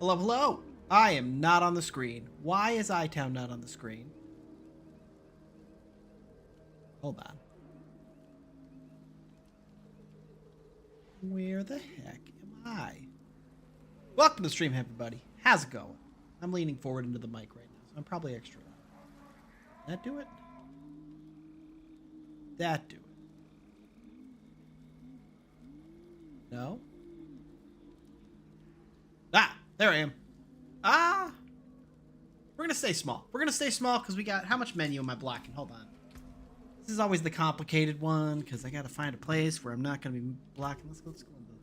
Hello, hello. I am not on the screen. Why is iTown not on the screen? Hold on. Where the heck am I? Welcome to the stream, everybody. How's it going? I'm leaning forward into the mic right now, so I'm probably extra loud. That do it? That do it? No? Ah! There I am. We're gonna stay small. We're gonna stay small because we got... How much menu am I blocking? Hold on. This is always the complicated one because I gotta find a place where I'm not gonna be blocking. Let's go in the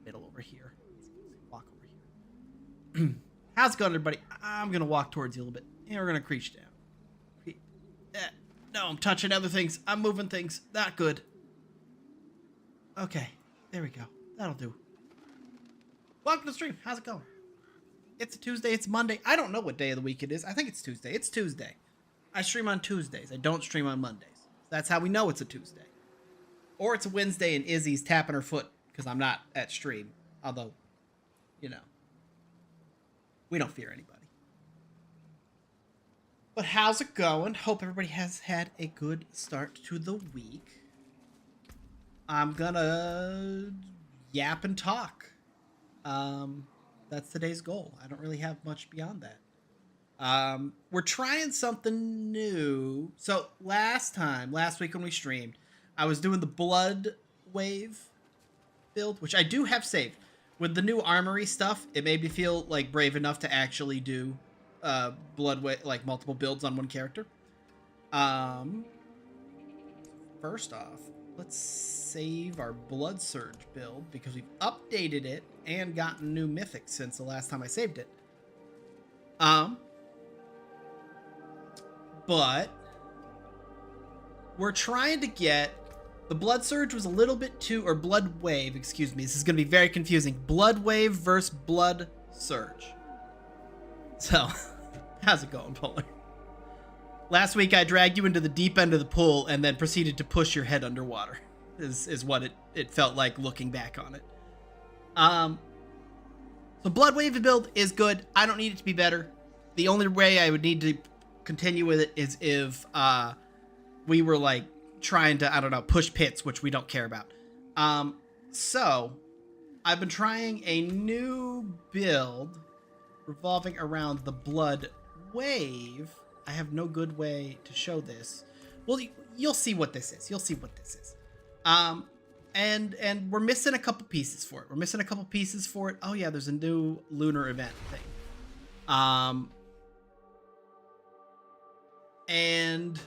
middle over here. Let's walk over here. How's it going, everybody? I'm gonna walk towards you a little bit. And we're gonna creep down. No, I'm touching other things. I'm moving things. Not good. Okay. There we go. That'll do. Welcome to the stream. How's it going? It's a Tuesday. It's Monday. I don't know what day of the week it is. I think it's Tuesday. It's Tuesday. I stream on Tuesdays. I don't stream on Mondays. That's how we know it's a Tuesday. Or it's a Wednesday and Izzy's tapping her foot because I'm not at stream. Although, you know, we don't fear anybody. But how's it going? Hope everybody has had a good start to the week. I'm gonna yap and talk. That's today's goal. I don't really have much beyond that. We're trying something new. So last week when we streamed, I was doing the blood wave build, which I do have saved. With the new armory stuff, it made me feel like brave enough to actually do blood wave, like multiple builds on one character. First off, let's save our Blood Surge build because we've updated it and gotten new mythics since the last time I saved it. But we're trying to get... The Blood Surge was a little bit too... Or Blood Wave, excuse me. This is going to be very confusing. Blood Wave versus Blood Surge. So, how's it going, Polar? Last week I dragged you into the deep end of the pool and then proceeded to push your head underwater. Is what it felt like looking back on it. So Blood Wave build is good. I don't need it to be better. The only way I would need to continue with it is if we were like trying to, I don't know, push pits, which we don't care about. So I've been trying a new build revolving around the Blood Wave. I have no good way to show this. Well, you'll see what this is. You'll see what this is. And we're missing a couple pieces for it. Oh yeah, there's a new lunar event thing. And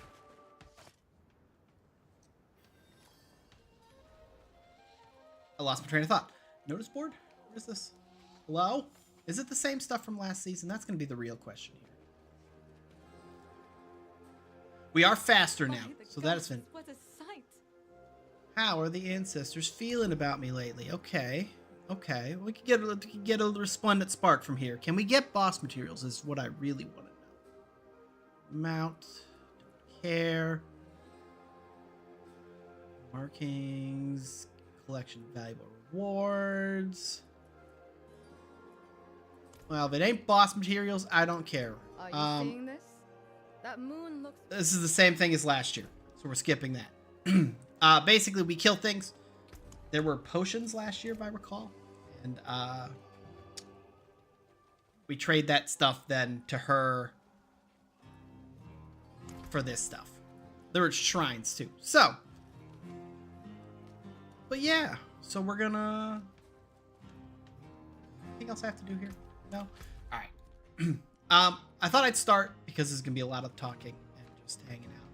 I lost my train of thought. Notice board? Where is this? Hello? Is it the same stuff from last season? That's going to be the real question here. We are faster now, so that has been... How are the ancestors feeling about me lately? Okay. We can get a resplendent spark from here. Can we get boss materials is what I really want to know. Mount. Don't care. Markings. Collection of valuable rewards. Well, if it ain't boss materials, I don't care. Are you seeing this? That moon looks... This is the same thing as last year, so we're skipping that. Basically, we kill things. There were potions last year, if I recall. And we trade that stuff then to her for this stuff. There were shrines, too. So. But yeah. So we're gonna... Anything else I have to do here? No? Alright. I thought I'd start because there's gonna be a lot of talking and just hanging out.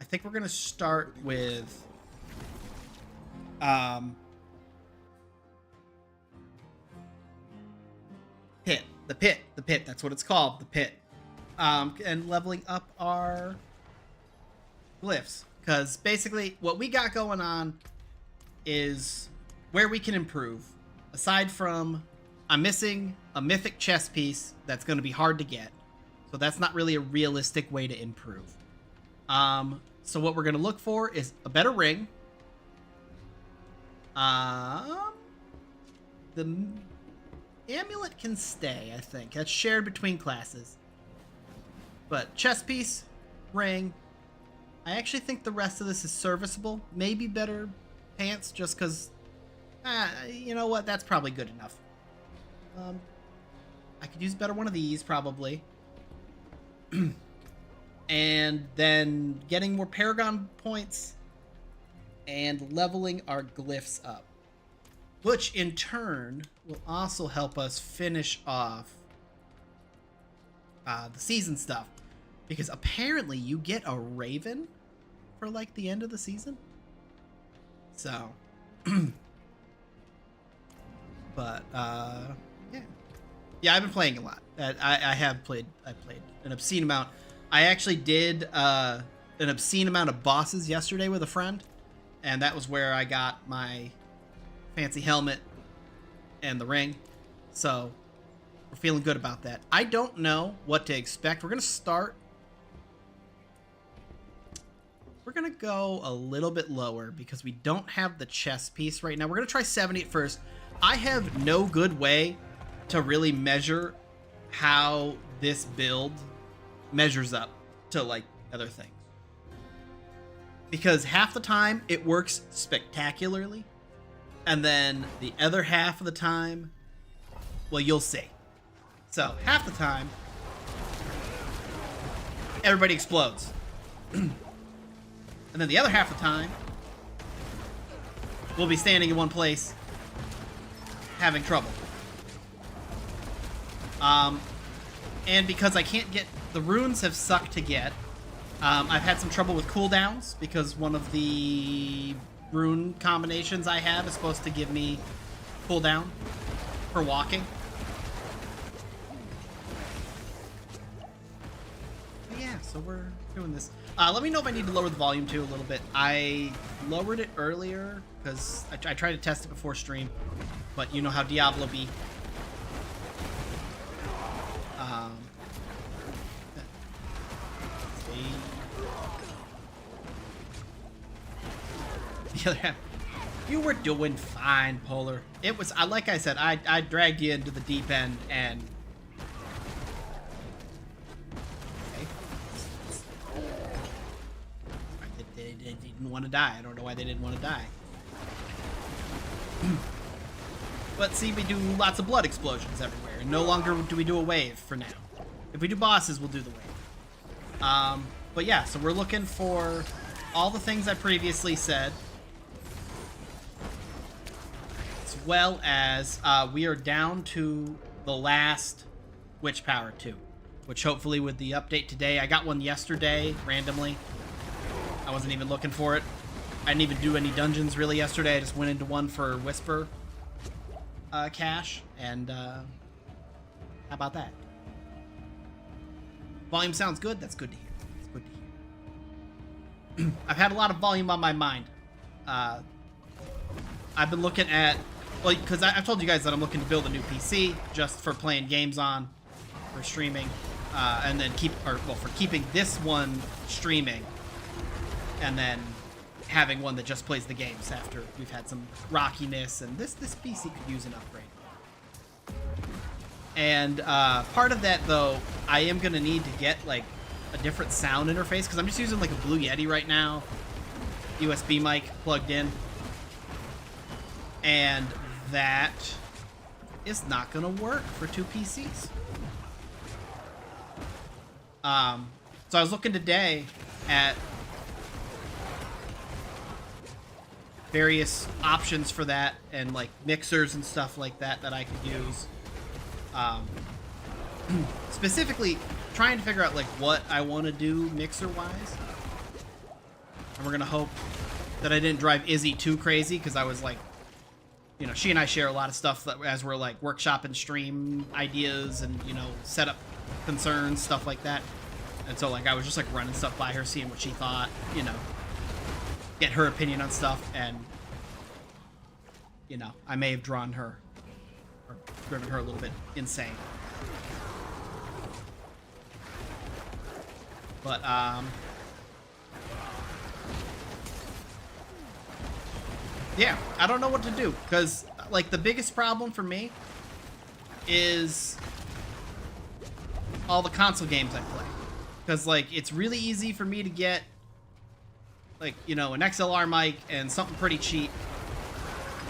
I think we're gonna start with the pit. That's what it's called, the pit. And leveling up our glyphs, because basically what we got going on is where we can improve. Aside from, I'm missing a mythic chess piece that's going to be hard to get, so that's not really a realistic way to improve. So what we're going to look for is a better ring. The amulet can stay, I think. That's shared between classes. But chess piece, ring. I actually think the rest of this is serviceable. Maybe better pants, just because, you know what? That's probably good enough. I could use a better one of these, probably. And then getting more Paragon points and leveling our glyphs up, which in turn will also help us finish off the season stuff, because apparently you get a raven for like the end of the season. So but yeah, I've been playing a lot. I played an obscene amount. I actually did an obscene amount of bosses yesterday with a friend, and that was where I got my fancy helmet and the ring. So we're feeling good about that. I don't know what to expect. We're gonna go a little bit lower because we don't have the chess piece right now. We're gonna try 70 at first. I have no good way to really measure how this build measures up to like other things, because half the time it works spectacularly, and then the other half of the time, well, you'll see. So half the time everybody explodes, and then the other half of the time we'll be standing in one place having trouble. And because I can't get the runes, have sucked to get. I've had some trouble with cooldowns because one of the rune combinations I have is supposed to give me cooldown for walking. But yeah, so we're doing this. Let me know if I need to lower the volume too a little bit. I lowered it earlier because I tried to test it before stream, but you know how Diablo be. The other half. You were doing fine, Polar. It was, like I said, I dragged you into the deep end, and they didn't want to die. I don't know why they didn't want to die. But see, we do lots of blood explosions everywhere, and no longer do we do a wave for now. If we do bosses, we'll do the wave. But yeah, so we're looking for all the things I previously said, as well as we are down to the last Witch Power 2, which hopefully with the update today, I got one yesterday randomly. I wasn't even looking for it. I didn't even do any dungeons really yesterday. I just went into one for Whisper cache, and how about that? Volume sounds good. That's good to hear. It's good to hear. I've had a lot of volume on my mind. I've been looking at, well, because I've told you guys that I'm looking to build a new PC just for playing games on, for streaming, and then for keeping this one streaming, and then having one that just plays the games after we've had some rockiness, and this PC could use an upgrade. And part of that, though, I am going to need to get like a different sound interface, because I'm just using like a Blue Yeti right now, USB mic plugged in, and that is not going to work for two PCs. So I was looking today at various options for that, and like mixers and stuff like that I could use. specifically trying to figure out like what I want to do mixer wise. And we're gonna hope that I didn't drive Izzy too crazy, because I was like, you know, she and I share a lot of stuff that as we're like workshopping stream ideas and, you know, setup concerns, stuff like that. And so like I was just like running stuff by her, seeing what she thought, you know, get her opinion on stuff, and you know, I may have driven her a little bit insane. But yeah, I don't know what to do, because like the biggest problem for me is all the console games I play, because like it's really easy for me to get like, you know, an XLR mic and something pretty cheap,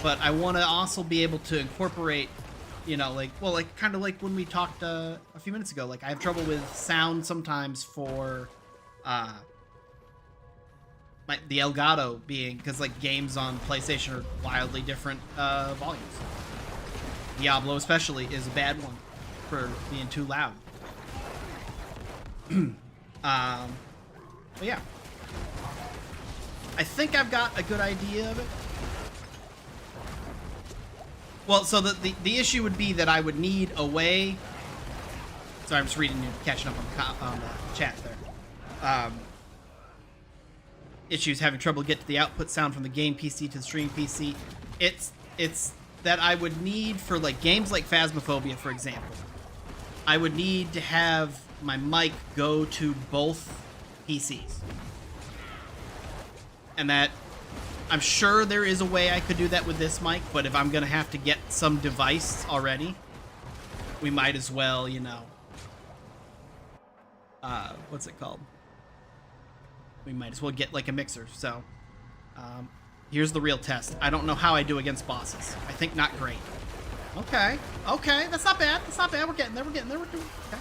but I want to also be able to incorporate, you know, like, well, like kind of like when we talked a few minutes ago, like I have trouble with sound sometimes for the Elgato being, because like games on PlayStation are wildly different volumes. Diablo especially is a bad one for being too loud. But yeah, I think I've got a good idea of it. Well, so the issue would be that I would need a way. Sorry, I'm just reading and catching up on the chat there. Issues having trouble get to the output sound from the game PC to the stream PC. It's that I would need for like games like Phasmophobia, for example. I would need to have my mic go to both PCs, and that I'm sure there is a way I could do that with this mic, but if I'm gonna have to get some device already, we might as well, you know, what's it called? We might as well get like a mixer. So here's the real test. I don't know how I do against bosses. I think not great. Okay, okay, that's not bad. That's not bad. We're getting there. We're getting there. We're doing okay.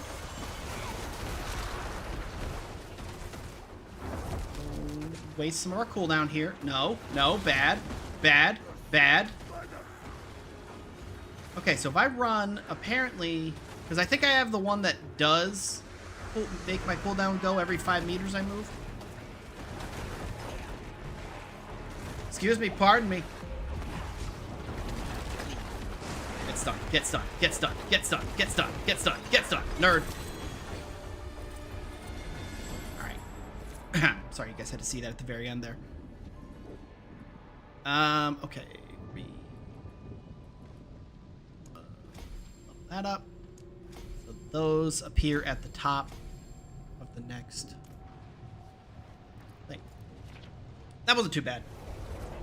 Waste some of our cooldown here. No, no, bad, bad, bad. Okay, so if I run, apparently, because I think I have the one that does make my cooldown go every 5 meters I move. Excuse me, pardon me. Get stuck, get stuck, get stuck, get stuck, get stuck, get stuck, get stuck, nerd. Alright. Sorry, you guys had to see that at the very end there. Okay. Level that up. So those appear at the top of the next thing. That wasn't too bad.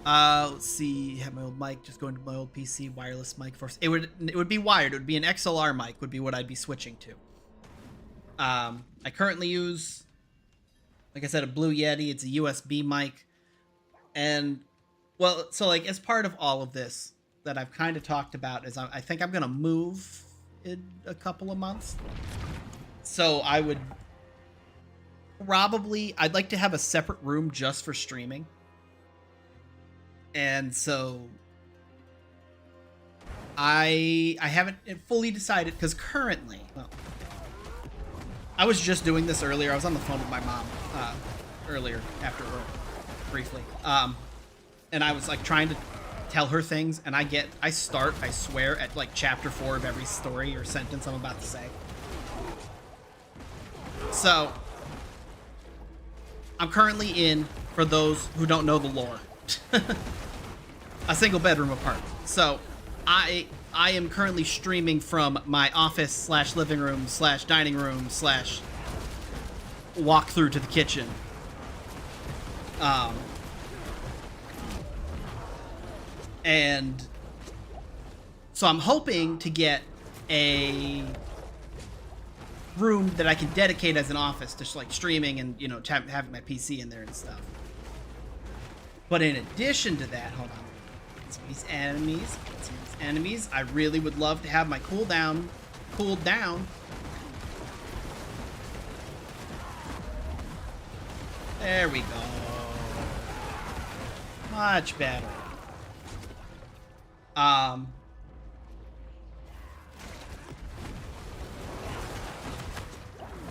Let's see. Have my old mic. Just going to my old PC. Wireless mic first. It would be wired. It would be an XLR mic. Would be what I'd be switching to. I currently use, like I said, a Blue Yeti. It's a USB mic, and well, so like as part of all of this that I've kind of talked about is I think I'm gonna move in a couple of months. So I would probably, I'd like to have a separate room just for streaming. And so I haven't fully decided, because currently, well, I was just doing this earlier. I was on the phone with my mom earlier after work, briefly. And I was like trying to tell her things, and I start, I swear, at like chapter 4 of every story or sentence I'm about to say. So I'm currently in, for those who don't know the lore, a single bedroom apartment. So I am currently streaming from my office slash living room slash dining room slash walk through to the kitchen. And so I'm hoping to get a room that I can dedicate as an office to like streaming and, you know, having my PC in there and stuff. But in addition to that, hold on. Some of these enemies. I really would love to have my cooldown cooled down. There we go. Much better.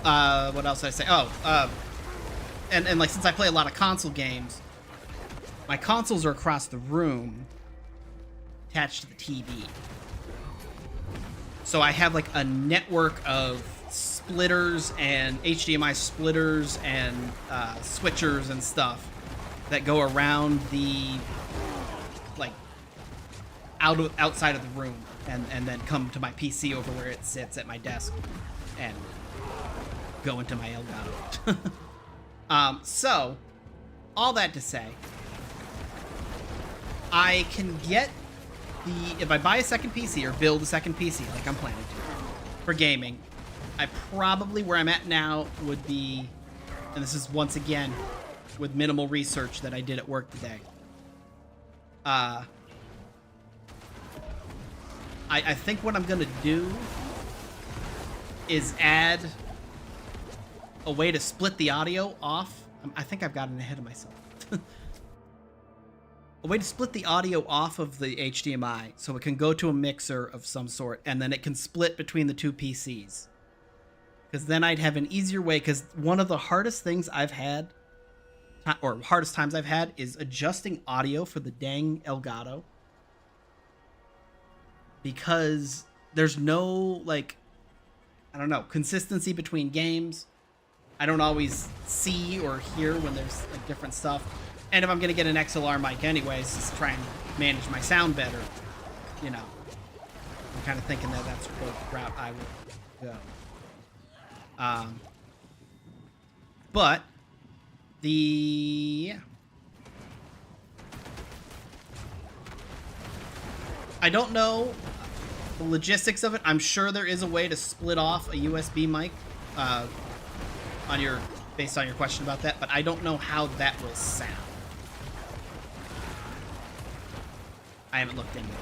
What else did I say? Oh, and like, since I play a lot of console games, my consoles are across the room, attached to the TV. So I have like a network of splitters and HDMI splitters and switchers and stuff that go around the, like, outside of the room, and then come to my PC over where it sits at my desk and go into my Elgato. So all that to say, I can get if I buy a second PC or build a second PC like I'm planning to for gaming, I probably, where I'm at now, would be, and this is once again with minimal research that I did at work today, I think what I'm gonna do is add a way to split the audio off. I think I've gotten ahead of myself. A way to split the audio off of the HDMI so it can go to a mixer of some sort, and then it can split between the two PCs. Because then I'd have an easier way, because one of the hardest things I've had, or hardest times I've had, is adjusting audio for the dang Elgato. Because there's no, like, I don't know, consistency between games. I don't always see or hear when there's, like, different stuff. And if I'm going to get an XLR mic anyways, just try and manage my sound better, you know. I'm kind of thinking that that's the route I would go. But I don't know the logistics of it. I'm sure there is a way to split off a USB mic based on your question about that, but I don't know how that will sound. I haven't looked into it.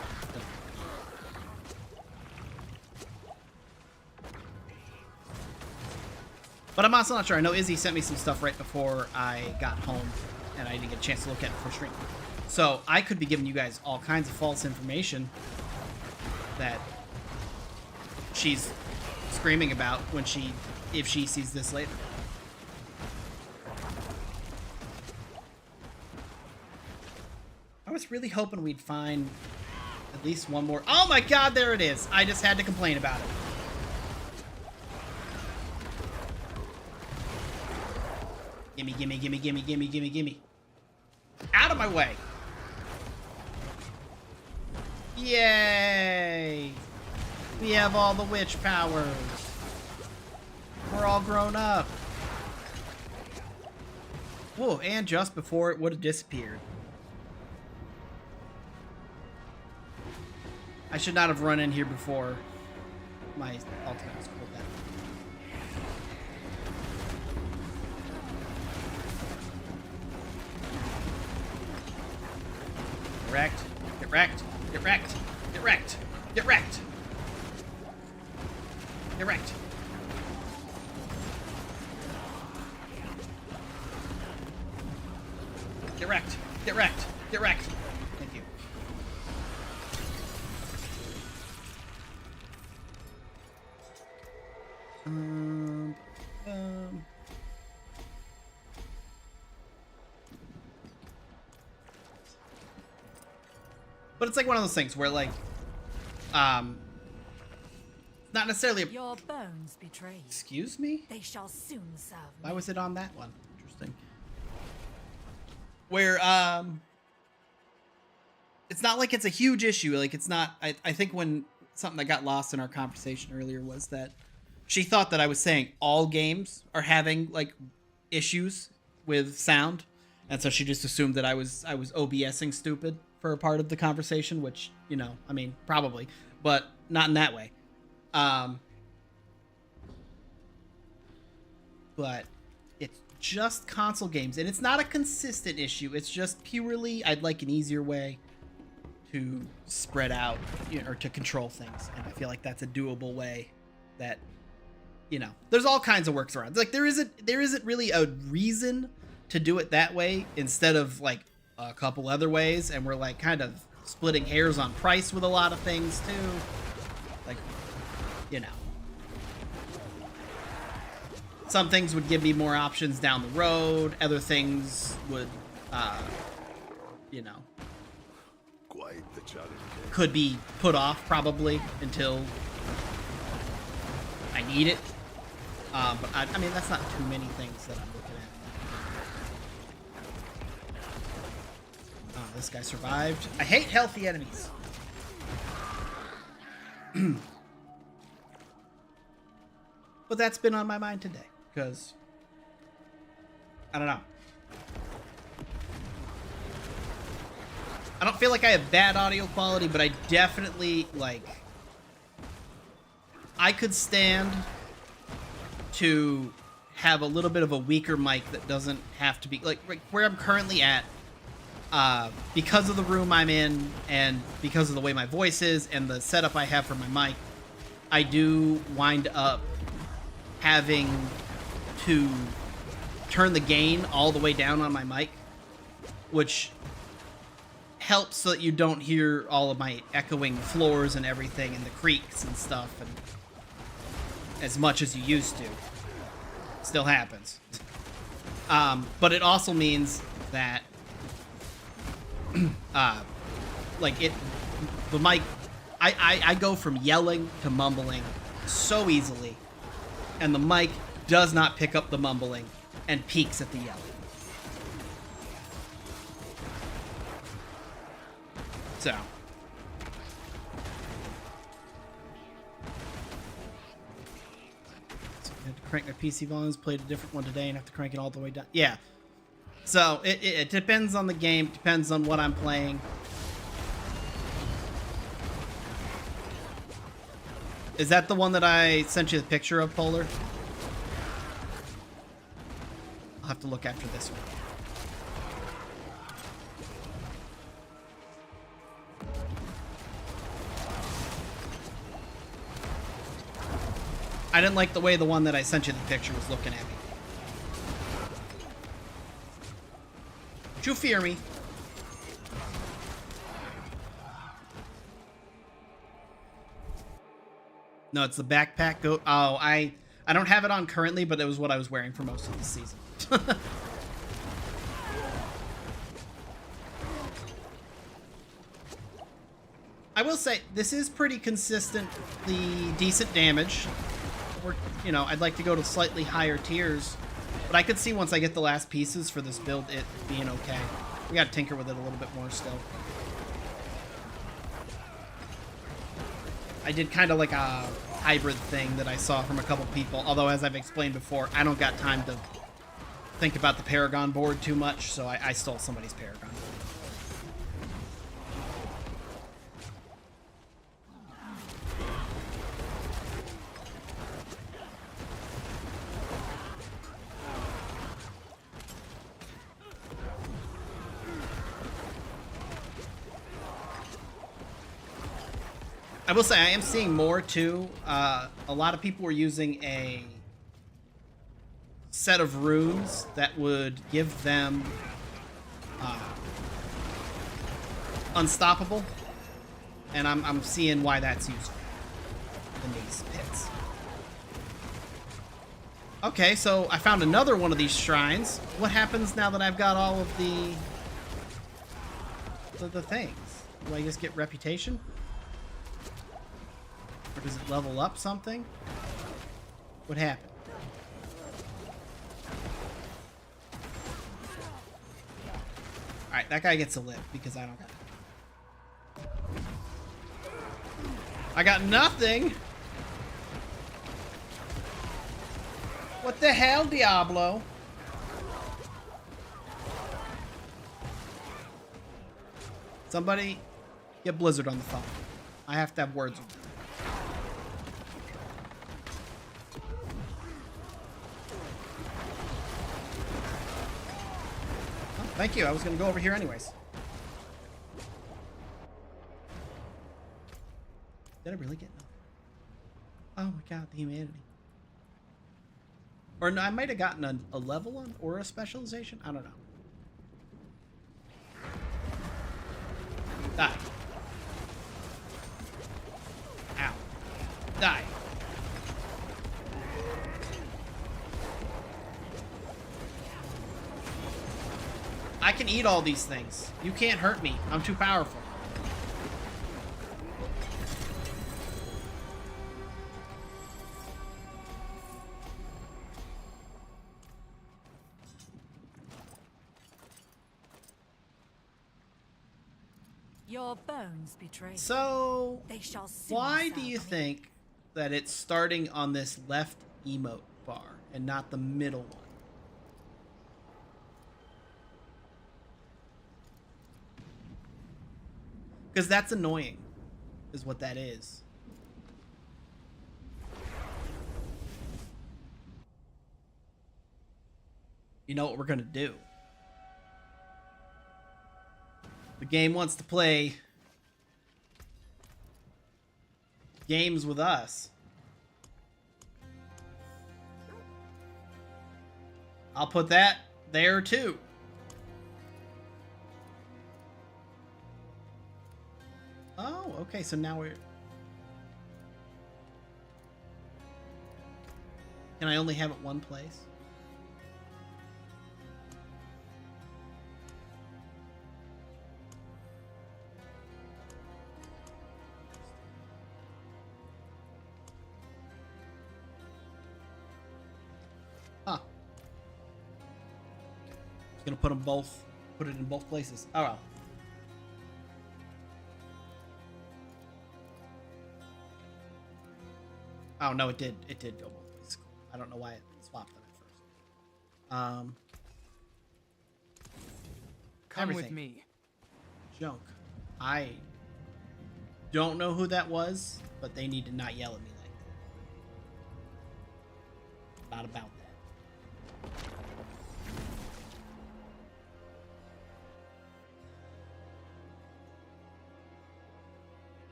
But I'm also not sure. I know Izzy sent me some stuff right before I got home, and I didn't get a chance to look at it for stream. So I could be giving you guys all kinds of false information that she's screaming about if she sees this later. I was really hoping we'd find at least one more. Oh my god, there it is. I just had to complain about it. Gimme, gimme, gimme, gimme, gimme, gimme, gimme. Out of my way. Yay. We have all the witch powers. We're all grown up. Whoa, and just before it would have disappeared. I should not have run in here before my ultimate was pulled down. Get wrecked. Get wrecked. Get wrecked. Get wrecked. Get wrecked. Get wrecked. Get wrecked. Get wrecked. Get wrecked. Thank you. But it's like one of those things where, like, not necessarily your bones betrayed. Excuse me? They shall soon serve me. Why was it on that one? Interesting. Where, it's not like it's a huge issue. Like, it's not, I think when something that got lost in our conversation earlier was that she thought that I was saying all games are having, like, issues with sound. And so she just assumed that I was OBSing stupid for a part of the conversation, which, you know, I mean, probably, but not in that way. But it's just console games, and it's not a consistent issue. It's just purely, I'd like an easier way to spread out, you know, or to control things. And I feel like that's a doable way that, you know, there's all kinds of workarounds. Like, there isn't really a reason to do it that way instead of, like, a couple other ways, and we're, like, kind of splitting hairs on price with a lot of things too. Like, you know. some things would give me more options down the road. Other things would, you know, Quite the challenge. could be put off probably until I need it. But I mean, that's not too many things that I'm looking at. Oh, this guy survived. I hate healthy enemies. But that's been on my mind today, because I don't know. I don't feel like I have bad audio quality, but I definitely, like, I could stand to have a little bit of a weaker mic that doesn't have to be, like where I'm currently at, because of the room I'm in and because of the way my voice is and the setup I have for my mic, I do wind up having to turn the gain all the way down on my mic, which helps so that you don't hear all of my echoing floors and everything and the creaks and stuff and as much as you used to. Still happens. But it also means that like the mic, I go from yelling to mumbling so easily, and the mic does not pick up the mumbling and peaks at the yelling. So I had to crank my PC volumes, played a different one today and have to crank it all the way down. Yeah. So it depends on the game, depends on what I'm playing. Is that the one that I sent you the picture of, Polar? I'll have to look after this one. I didn't like the way the one that I sent you the picture was looking at me. Don't you fear me. No, it's the backpack goat. Oh, I don't have it on currently, but it was what I was wearing for most of the season. I will say this is pretty consistently decent damage. Or, you know, I'd like to go to slightly higher tiers, but I could see once I get the last pieces for this build it being okay. We gotta tinker with it a little bit more still. I did kind of like a hybrid thing that I saw from a couple people, although as I've explained before, I don't got time to think about the Paragon board too much, so I stole somebody's Paragon board. I will say I am seeing more too. A lot of people were using a set of runes that would give them unstoppable, and I'm seeing why that's useful in these pits. Okay, so I found another one of these shrines. What happens now that I've got all of the things? Do I just get reputation? Or does it level up something? What happened? Alright, that guy gets a lip because I don't got it. I got nothing! What the hell, Diablo? Somebody get Blizzard on the phone. I have to have words with them. Thank you. I was going to go over here anyways. Did I really get nothing? Oh my god, the humanity. Or no, I might have gotten a level one or a specialization. I don't know. Die. Ow. Die. I can eat all these things. You can't hurt me. I'm too powerful. Your bones betray you. So, They shall soon why do serve you me. think that it's starting on this left emote bar and not the middle one? Because that's annoying, is what that is. You know what we're gonna do? The game wants to play games with us. I'll put that there too. Oh, okay, so now we're... Can I only have it one place? Huh. Just gonna put them both, put it in both places. Oh well. Oh no, it did. It did go both ways. Cool. I don't know why it swapped them at first. Come with Everything. me. Junk. I don't know who that was, but they need to not yell at me like that. Not about that.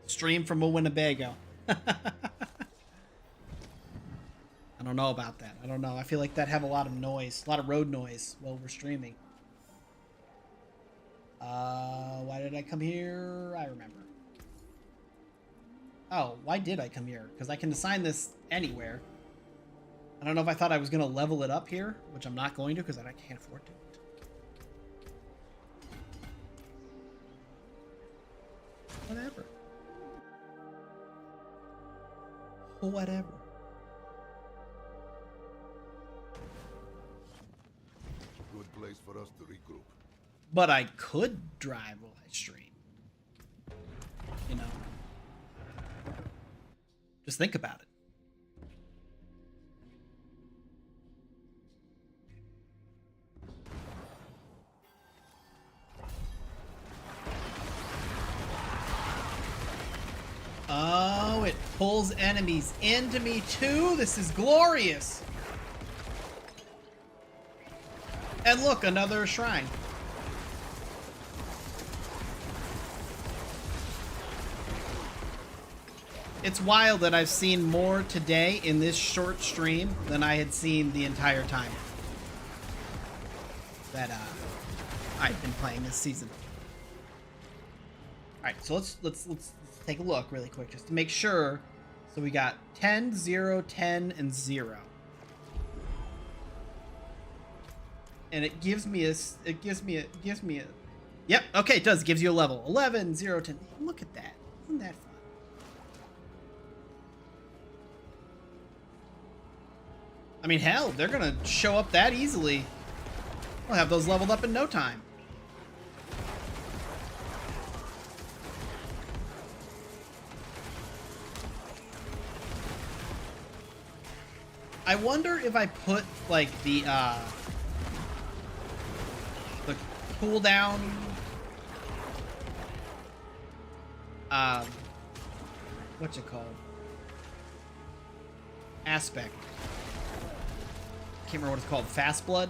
Stream from a Winnebago. I don't know about that. I don't know. I feel like that'd have a lot of noise, a lot of road noise while we're streaming. Why did I come here? I remember. Oh, why did I come here? Because I can assign this anywhere. I don't know if I thought I was going to level it up here, which I'm not going to because I can't afford to. Whatever. Whatever. Good place for us to regroup. But I could drive while I stream. You know? Just think about it. Oh, it pulls enemies into me too? This is glorious! And look, another shrine. It's wild that I've seen more today in this short stream than I had seen the entire time that I've been playing this season. All right, so let's take a look really quick just to make sure. So we got 10, 0, 10, and 0. And it gives me a, yep, okay, it does. It gives you a level. 11, 0, 10. Look at that. Isn't that fun? I mean, hell, they're gonna show up that easily. We'll have those leveled up in no time. I wonder if I put, like, the cooldown, what's it called? Aspect. Can't remember what it's called. Fast blood.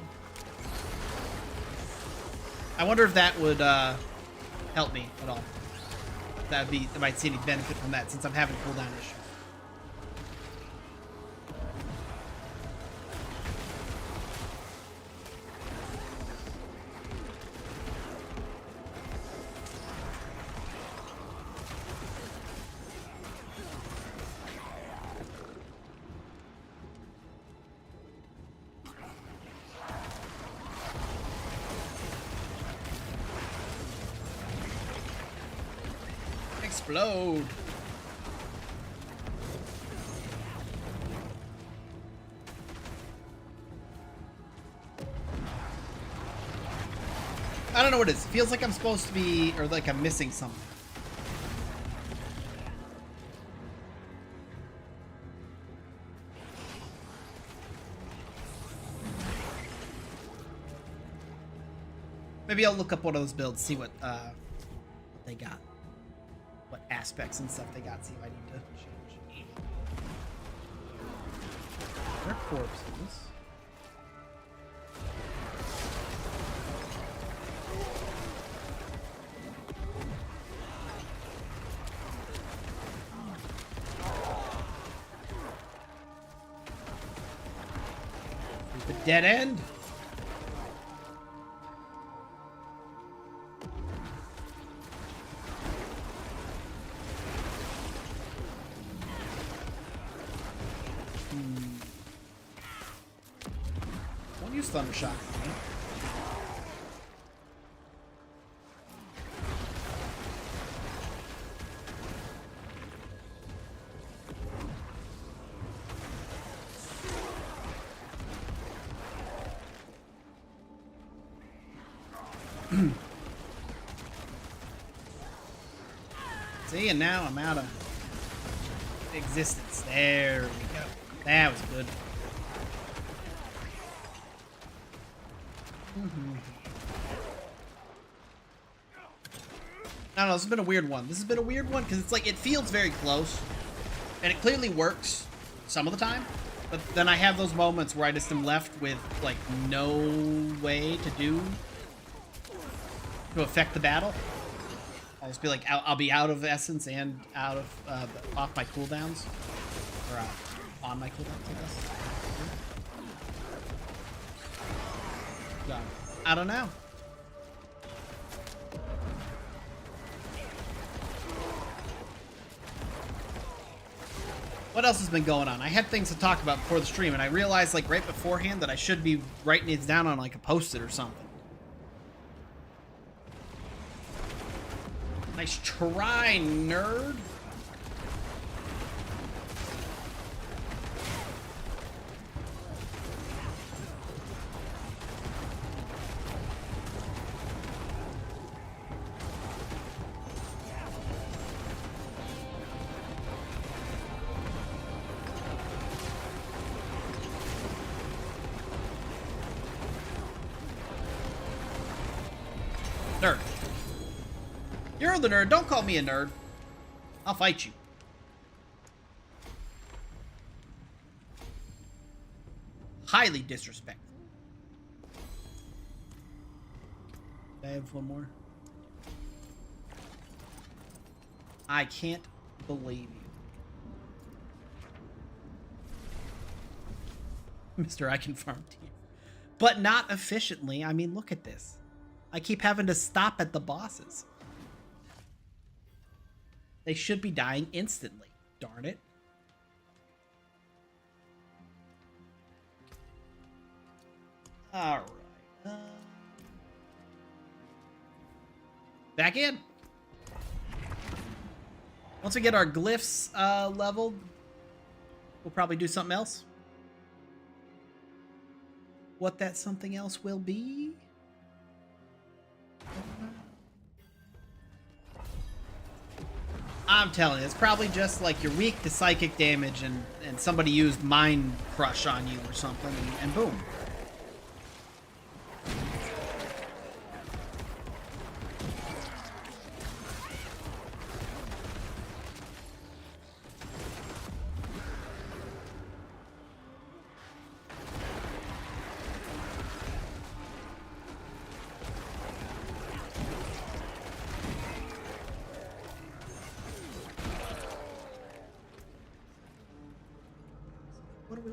I wonder if that would help me at all. That'd be, I might see any benefit from that since I'm having cooldown issues. explode. I don't know what it is. It feels like I'm supposed to be, or like I'm missing something. Maybe I'll look up one of those builds, see what they got. What aspects and stuff they got, see if I need to change. They're corpses. The dead end. Don't use thunder shock on me. See, and now I'm out of existence. There we go. That was good. I don't know, this has been a weird one. This has been a weird one because it's like, it feels very close. And it clearly works some of the time. But then I have those moments where I just am left with, like, no way to affect the battle. I'll just be like, I'll be out of essence and out of, off my cooldowns. Or on my cooldowns, I guess. So, I don't know. What else has been going on? I had things to talk about before the stream, and I realized, like, right beforehand that I should be writing it down on, like, a post-it or something. Nice try, nerd. Nerd. You're the nerd. Don't call me a nerd. I'll fight you. Highly disrespectful. I have one more. I can't believe you. Mister, I can farm to you. But not efficiently. I mean, look at this. I keep having to stop at the bosses. They should be dying instantly. Darn it. Alright. Back in. Once we get our glyphs leveled, we'll probably do something else. What that something else will be? I'm telling you, it's probably just like you're weak to psychic damage and somebody used Mind Crush on you or something, and boom.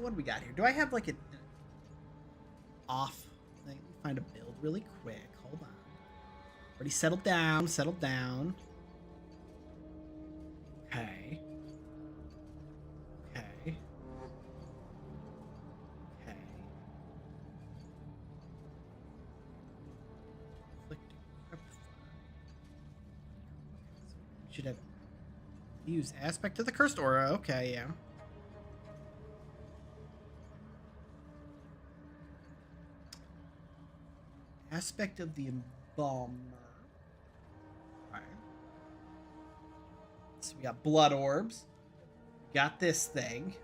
What do we got here? Do I have like an off thing? Let me find a build really quick. Hold on. Already settled down. Settled down. Okay. Okay. Okay. Should have Use aspect of the cursed aura. Okay, yeah. Aspect of the embalmer. Alright. So we got blood orbs. Got this thing.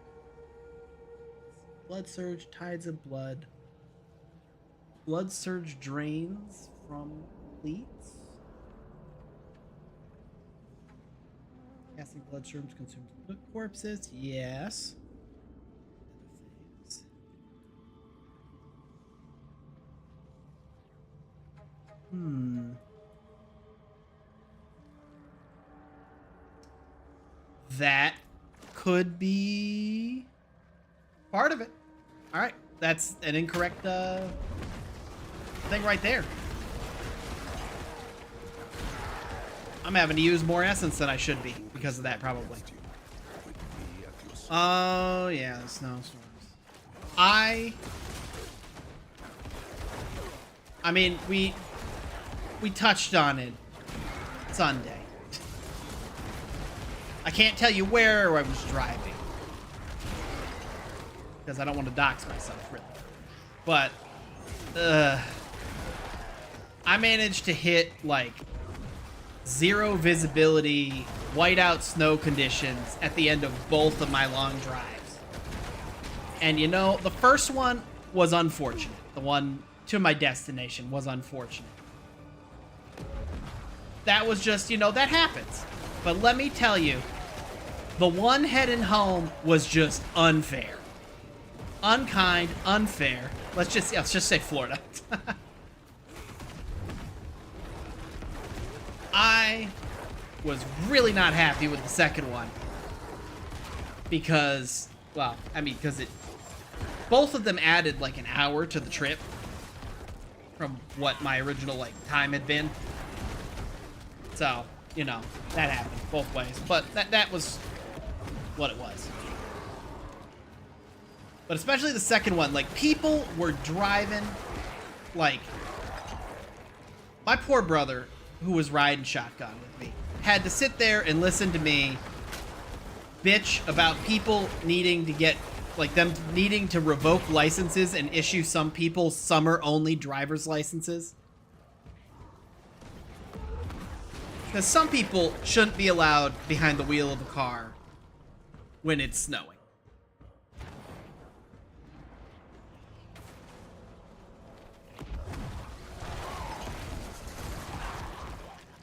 Blood surge, tides of blood. Blood surge drains from leads. Casting blood surge consumes corpses. Yes. That could be part of it. All right, that's an incorrect thing right there. I'm having to use more essence than I should be because of that, probably. Oh yeah, the snowstorms. I mean, we touched on it Sunday. I can't tell you where I was driving because I don't want to dox myself, really. But I managed to hit like 0 visibility, whiteout snow conditions at the end of both of my long drives. And you know, the first one was unfortunate. The one to my destination was unfortunate. That was just, you know, that happens. But let me tell you, the one heading home was just unfair. Unkind, unfair. Let's just say Florida. I was really not happy with the second one. Because, well, I mean, because both of them added like an hour to the trip from what my original like time had been. So, you know, that happened both ways. But that was what it was. But especially the second one, like, people were driving, like, my poor brother, who was riding shotgun with me, had to sit there and listen to me bitch about people needing to get, like, them needing to revoke licenses and issue some people summer-only driver's licenses. Because some people shouldn't be allowed behind the wheel of a car when it's snowing.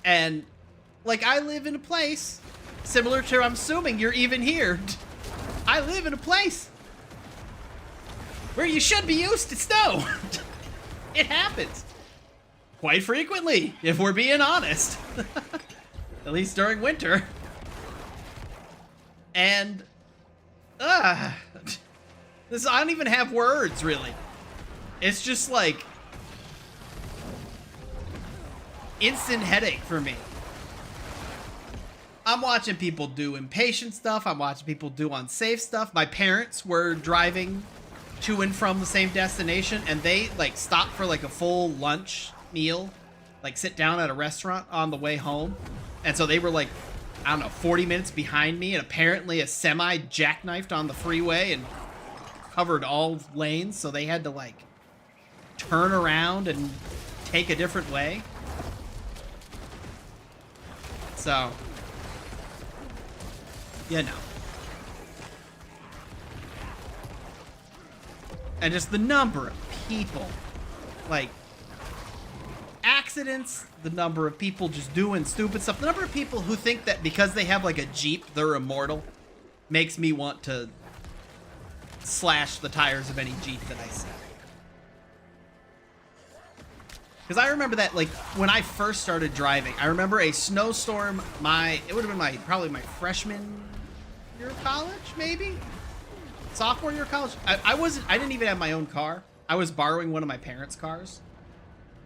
And, like, I live in a place similar to, I'm assuming you're even here. I live in a place where you should be used to snow. It happens. Quite frequently, if we're being honest. At least during winter. And, this, I don't even have words, really. It's just like instant headache for me. I'm watching people do impatient stuff. I'm watching people do unsafe stuff. My parents were driving to and from the same destination, and they like stopped for like a full lunch meal, like sit down at a restaurant on the way home. And so they were like, I don't know, 40 minutes behind me, and apparently a semi jackknifed on the freeway and covered all lanes, so they had to like turn around and take a different way. So, you know. And just the number of people, like, accidents, the number of people just doing stupid stuff, the number of people who think that because they have, like, a Jeep, they're immortal, makes me want to slash the tires of any Jeep that I see. Because I remember that, like, when I first started driving, I remember a snowstorm, it would have been probably my freshman year of college, maybe? Sophomore year of college? I didn't even have my own car. I was borrowing one of my parents' cars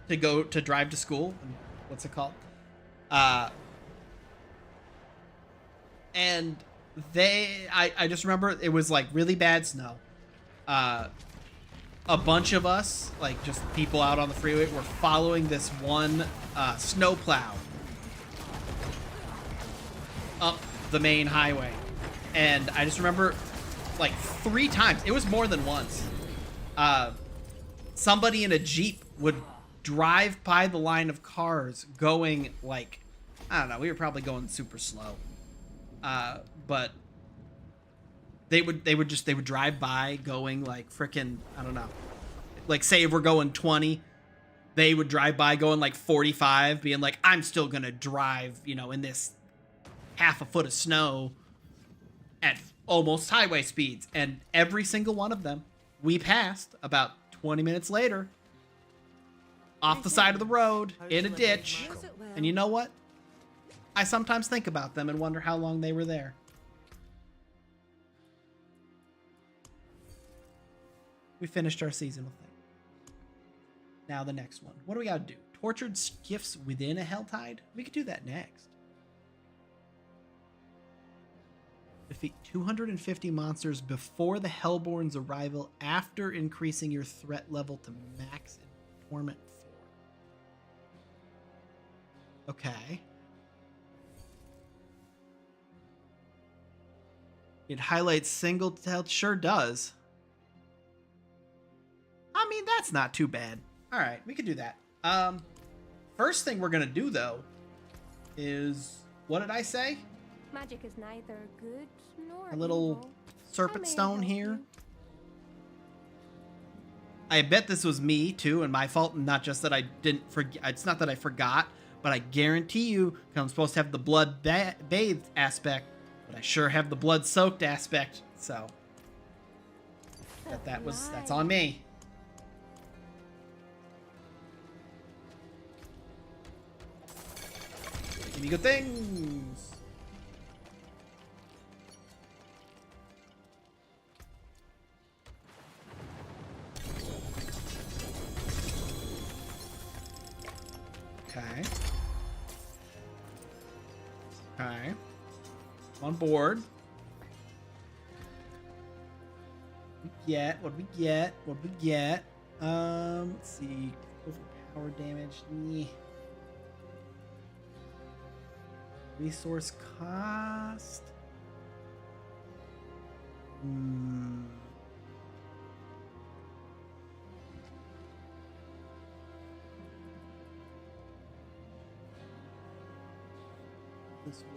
to drive to school. What's it called? And I just remember it was, like, really bad snow. A bunch of us, like just people out on the freeway, were following this one snowplow up the main highway. And I just remember like 3 times, it was more than once, somebody in a Jeep would drive by the line of cars going like, I don't know, we were probably going super slow. But they would drive by going like freaking, I don't know, like say if we're going 20, they would drive by going like 45, being like, I'm still gonna drive, you know, in this half a foot of snow at almost highway speeds. And every single one of them we passed about 20 minutes later off the side of the road in a ditch. And you know what? I sometimes think about them and wonder how long they were there. We finished our seasonal thing. Now the next one. What do we gotta do? Tortured skiffs within a Helltide? We could do that next. Defeat 250 monsters before the Hellborn's arrival after increasing your threat level to max in Torment 4. Okay. It highlights single tail. Sure does. I mean, that's not too bad. All right, we could do that. First thing we're gonna do though is, what did I say? Magic is neither good nor A little evil. serpent I may stone help here. you. I bet this was me too, and my fault. Not just that I didn't forget. It's not that I forgot, but I guarantee you, 'cause I'm supposed to have the blood bathed aspect, but I sure have the blood soaked aspect. So that's on me. Give me good things. Okay. Okay. On board. What we get? Let's see. Overpower damage. Nyeh. Resource cost. This way.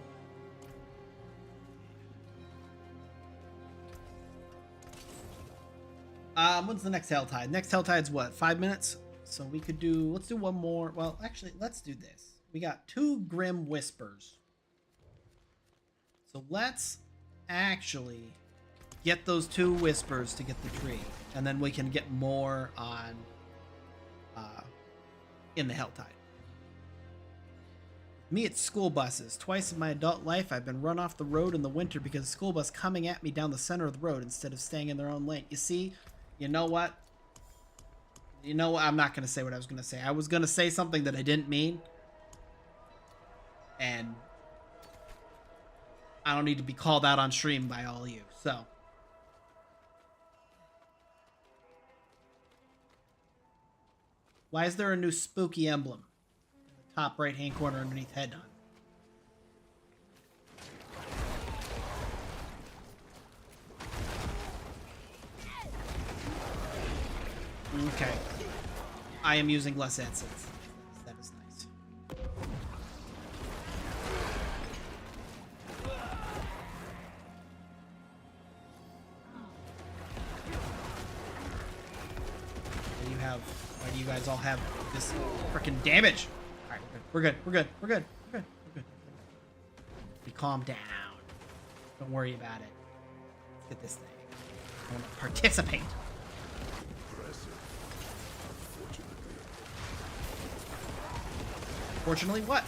When's the next Helltide? Next Helltide's what? 5 minutes? So we could do, let's do one more. Well, actually, let's do this. We got 2 Grim Whispers. So let's actually get those 2 Whispers to get the tree. And then we can get more on in the Helltide. Me at school buses. Twice in my adult life, I've been run off the road in the winter because a school bus coming at me down the center of the road instead of staying in their own lane. You see, you know what? You know what? I'm not going to say what I was going to say. I was going to say something that I didn't mean. And I don't need to be called out on stream by all of you. So. Why is there a new spooky emblem in the top right-hand corner underneath Head Hunt? Okay. I am using less incense. That is nice. Why do you guys all have this freaking damage? Alright, we're good. Be calm down. Don't worry about it. Let's get this thing. I want to participate. Fortunately, what?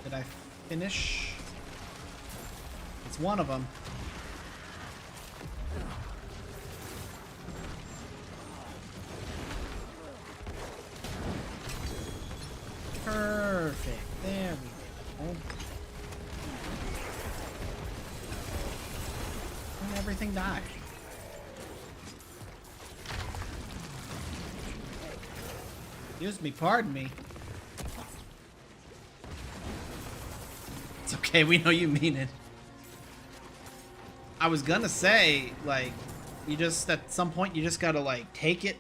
Did I finish? It's one of them. Perfect. There we go. And everything died. Excuse me, pardon me. It's okay, we know you mean it. I was gonna say, like, you just, at some point, you just gotta, like, take it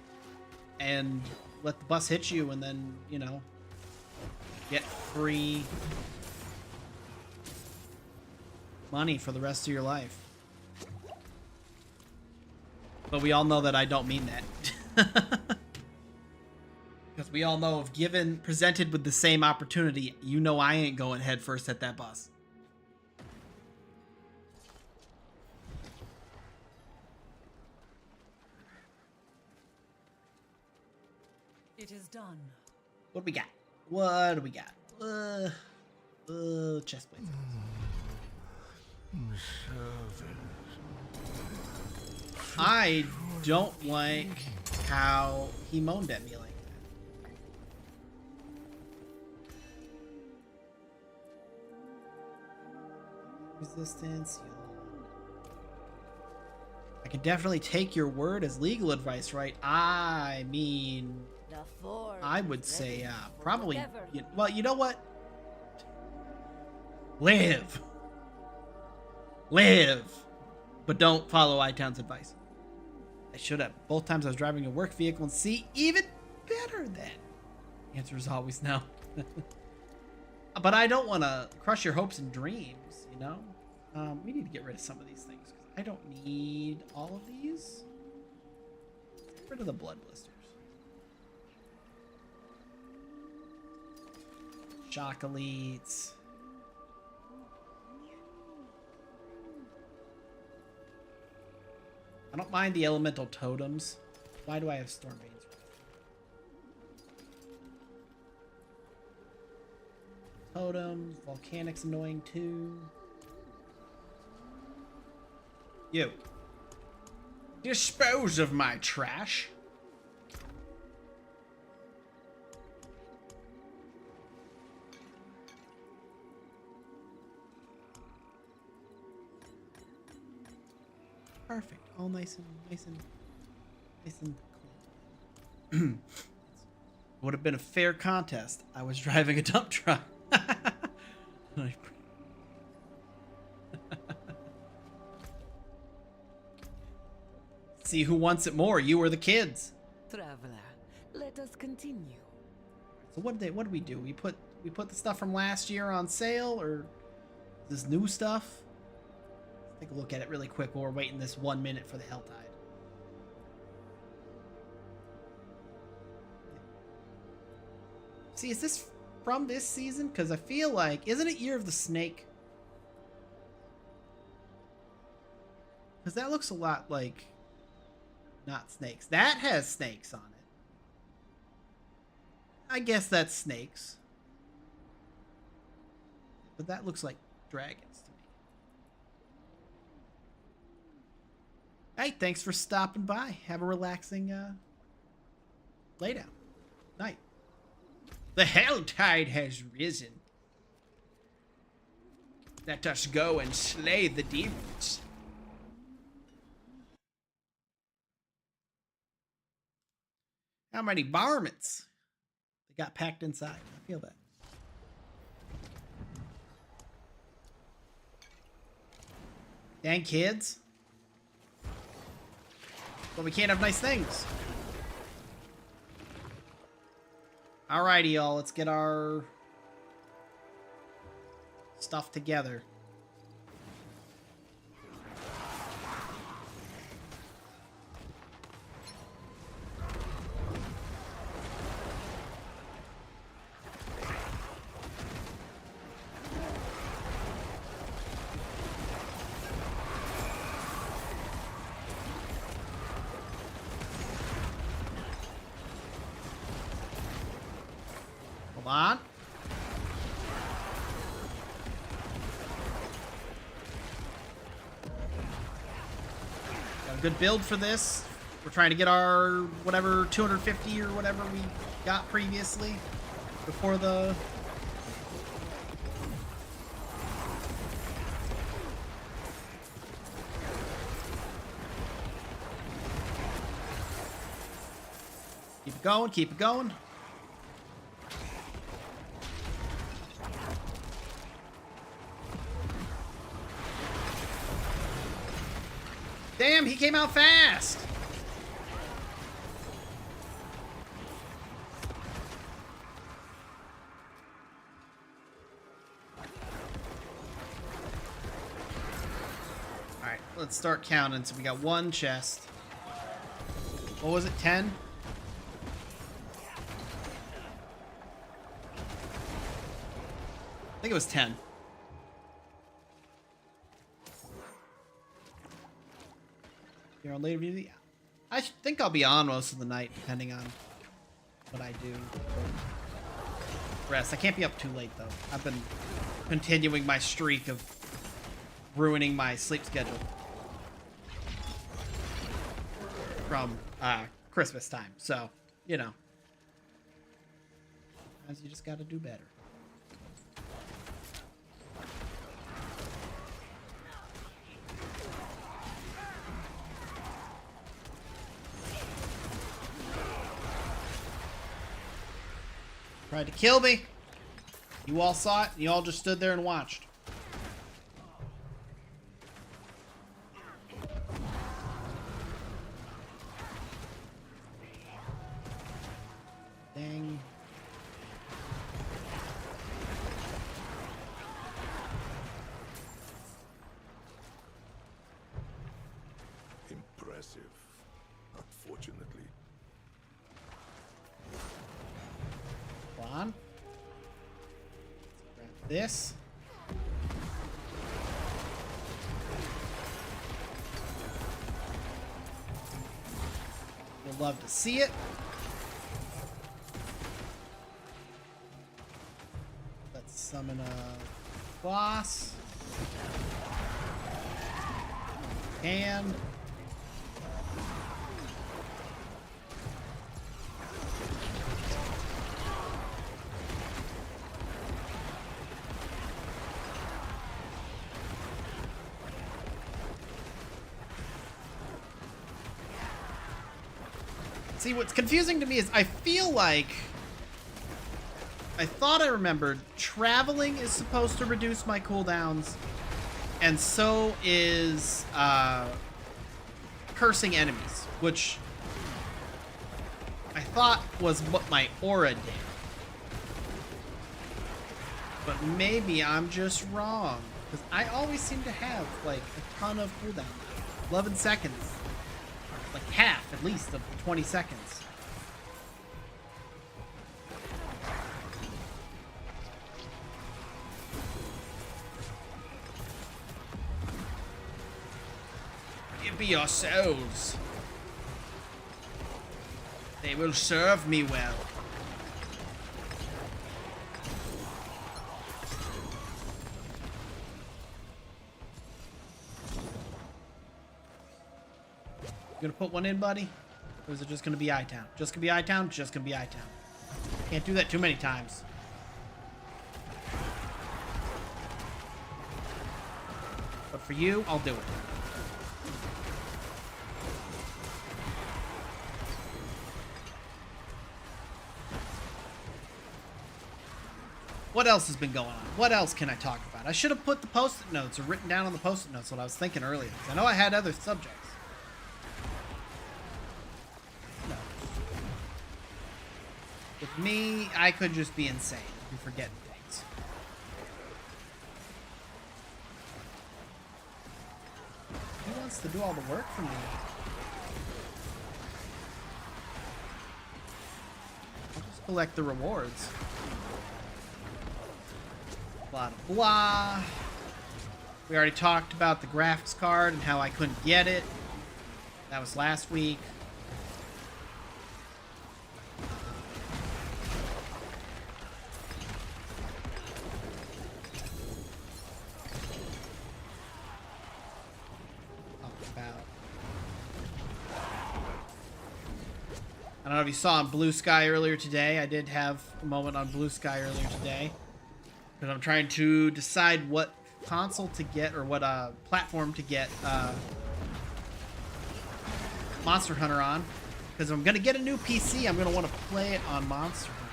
and let the bus hit you and then, you know, get free money for the rest of your life. But we all know that I don't mean that. Because we all know if presented with the same opportunity, you know I ain't going head first at that bus. It is done. What do we got? What do we got? Chest plates. I don't like how he moaned at me like that. Resistance. I can definitely take your word as legal advice, right? I mean, I would say probably. Well, you know what? Live, but don't follow iTown's advice. I should have. Both times I was driving a work vehicle and see, even better then. The answer is always no. But I don't want to crush your hopes and dreams, you know? We need to get rid of some of these things. I don't need all of these. Get rid of the blood blisters. Shock elites. I don't mind the elemental totems. Why do I have storm veins? Totems. Volcanic's annoying too. You. Dispose of my trash. Perfect. All nice and clean. Would have been a fair contest. I was driving a dump truck. See who wants it more, you or the kids. Traveler, let us continue. So what did we do? We put the stuff from last year on sale, or this new stuff? Let's take a look at it really quick while we're waiting this 1 minute for the Helltide. See, is this from this season? Because I feel like, isn't it Year of the Snake? Because that looks a lot like not snakes. That has snakes on it. I guess that's snakes. But that looks like dragons to me. Hey, thanks for stopping by. Have a relaxing laydown. Night. The Helltide has risen. Let us go and slay the demons. How many varmints they got packed inside? I feel that. Dang kids. But we can't have nice things. Alrighty, y'all. Let's get our stuff together. On. Got a good build for this. We're trying to get our whatever 250 or whatever we got previously before the keep it going, keep it going. Damn, he came out fast. All right, let's start counting. So we got one chest. What was it, 10? I think it was 10. You're on later video. I think I'll be on most of the night, depending on what I do. Rest. I can't be up too late, though. I've been continuing my streak of ruining my sleep schedule from Christmas time. So, you know. Sometimes you just gotta do better. Tried to kill me. You all saw it, and you all just stood there and watched. Dang. Impressive. Unfortunately. Hold on. Grab this. You'll love to see it. Let's summon a boss. And see, what's confusing to me is I feel like I thought I remembered traveling is supposed to reduce my cooldowns, and so is cursing enemies, which I thought was what my aura did. But maybe I'm just wrong, because I always seem to have like a ton of cooldown. 11 seconds. Like half, at least, of 20 seconds. Give me your souls. They will serve me well. You gonna put one in, buddy? Or is it just gonna be I-Town? Just gonna be I-Town? Just gonna be I-Town. Can't do that too many times. But for you, I'll do it. What else has been going on? What else can I talk about? I should have put the post-it notes or written down on the post-it notes what I was thinking earlier. I know I had other subjects. No. With me, I could just be insane and forgetting things. Who wants to do all the work for me? I'll just collect the rewards. Blah, blah. We already talked about the graphics card and how I couldn't get it. That was last week. I don't know if you saw on Blue Sky earlier today. I did have a moment on Blue Sky earlier today. Because I'm trying to decide what console to get, or what platform to get Monster Hunter on. Because if I'm going to get a new PC, I'm going to want to play it on Monster Hunter.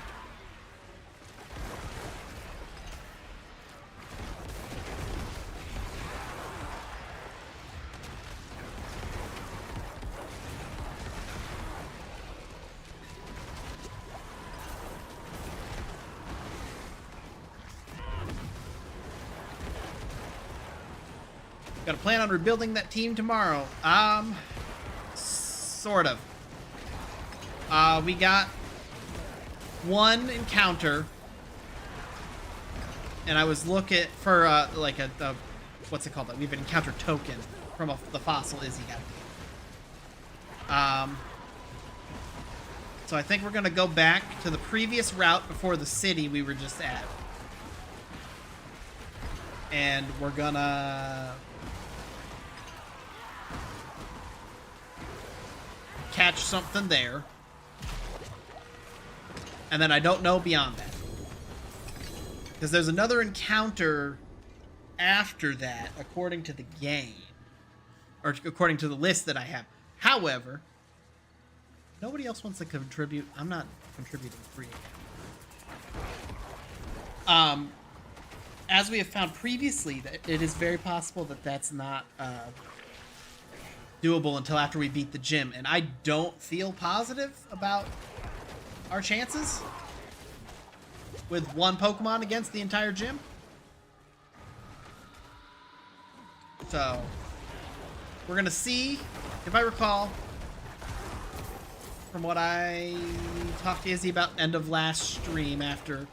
Got a plan on rebuilding that team tomorrow. Sort of. We got one encounter, and I was looking for like a what's it called? We have an encounter token from the fossil Izzy got. So I think we're gonna go back to the previous route before the city we were just at, and we're gonna catch something there. And then I don't know beyond that. Because there's another encounter after that, according to the game. Or according to the list that I have. However, nobody else wants to contribute. I'm not contributing free. As we have found previously, that it is very possible that that's not doable until after we beat the gym. And I don't feel positive about our chances with one Pokemon against the entire gym. So we're gonna see. If I recall from what I talked to Izzy about end of last stream after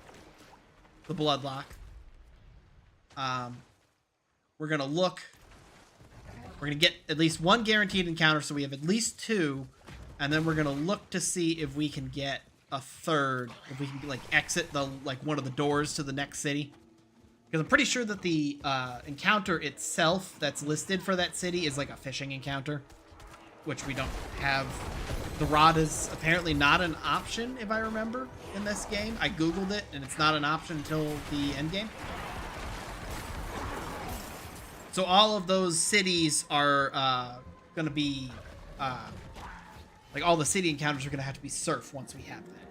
the Bloodlock, we're gonna look. We're gonna get at least one guaranteed encounter, so we have at least two, and then we're gonna look to see if we can get a third, if we can like exit the one of the doors to the next city, because I'm pretty sure that the encounter itself that's listed for that city is like a fishing encounter, which we don't have. The rod is apparently not an option, if I remember, in this game. I googled it and it's not an option until the end game. So all of those cities are gonna be like all the city encounters are gonna have to be surf once we have that.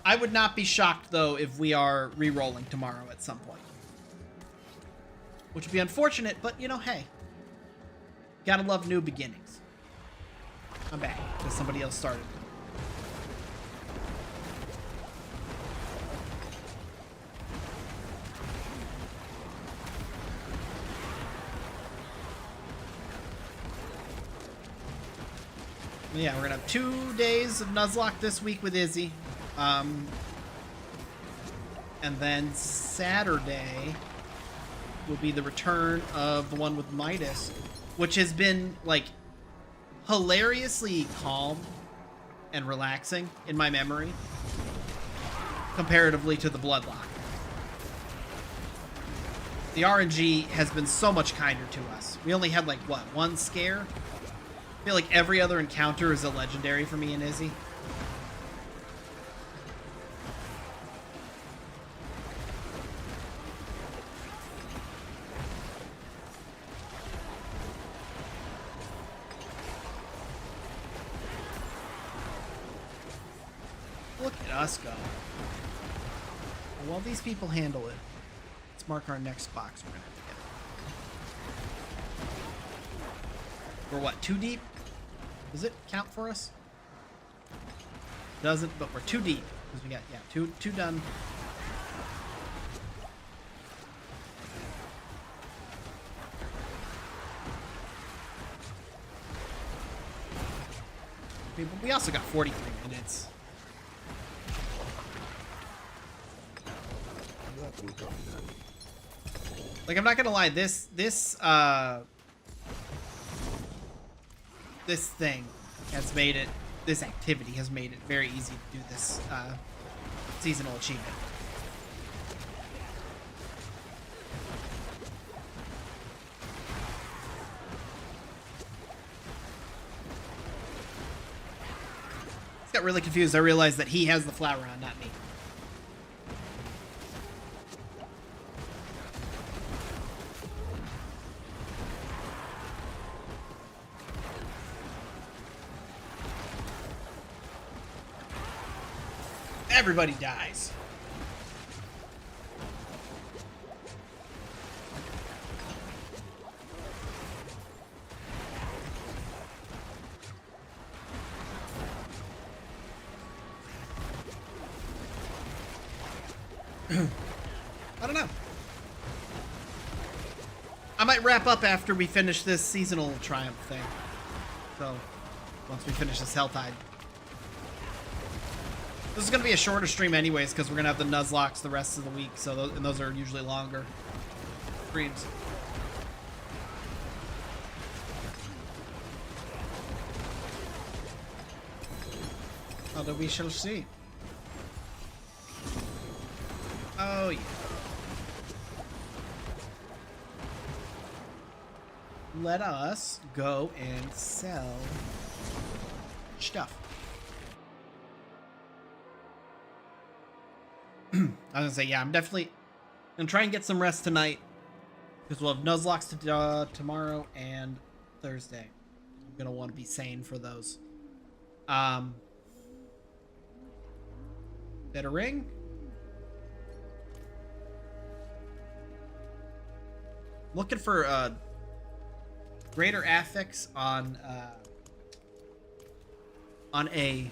I would not be shocked, though, if we are re-rolling tomorrow at some point. Which would be unfortunate, but, you know, hey. Gotta love new beginnings. I'm back, because somebody else started. Yeah, we're gonna have 2 days of Nuzlocke this week with Izzy. And then Saturday will be the return of the one with Midas, which has been, like, hilariously calm and relaxing in my memory, comparatively to the Bloodlock. The RNG has been so much kinder to us. We only had, like, what, one scare? I feel like every other encounter is a legendary for me and Izzy. Look at us go. While these people handle it, let's mark our next box we're gonna have to get. We're what, 2 deep? Does it count for us? Doesn't, but we're 2 deep. Because we got, yeah, two done. We also got 43 minutes. Like, I'm not gonna lie, this thing has made it, this activity has made it very easy to do this seasonal achievement. I got really confused. I realized that he has the flower on, not me. Everybody dies. I don't know. might wrap up after we finish this seasonal triumph thing. So, once we finish this Helltide. This is going to be a shorter stream anyways, because we're going to have the Nuzlockes the rest of the week. So, and those are usually longer streams. Although we shall see. Oh, yeah. Let us go and sell stuff. I was gonna say, yeah, I'm definitely gonna try and get some rest tonight because we'll have Nuzlocke tomorrow and Thursday. I'm gonna want to be sane for those. Better ring. Looking for greater affix on a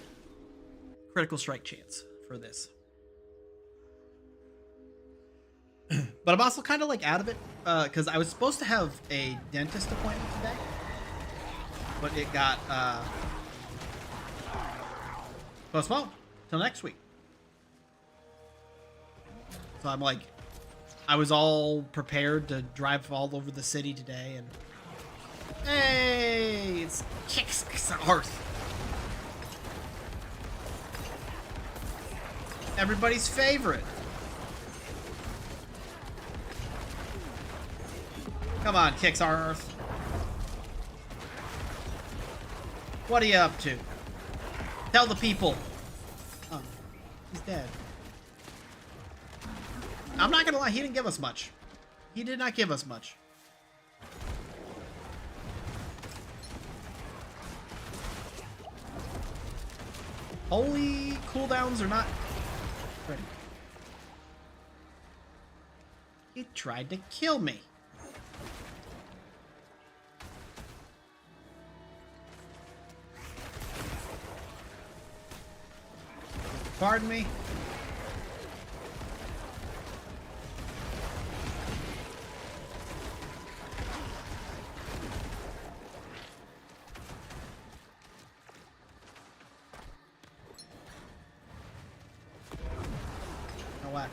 critical strike chance for this. But I'm also kind of like out of it because I was supposed to have a dentist appointment today, but it got postponed till next week. So I'm like, I was all prepared to drive all over the city today, and hey, it's kicks Earth. Everybody's favorite. Come on, Kicks our Earth. What are you up to? Tell the people. Oh, he's dead. I'm not gonna lie, he didn't give us much. He did not give us much. Holy cooldowns are not ready. He tried to kill me. Pardon me? You know what?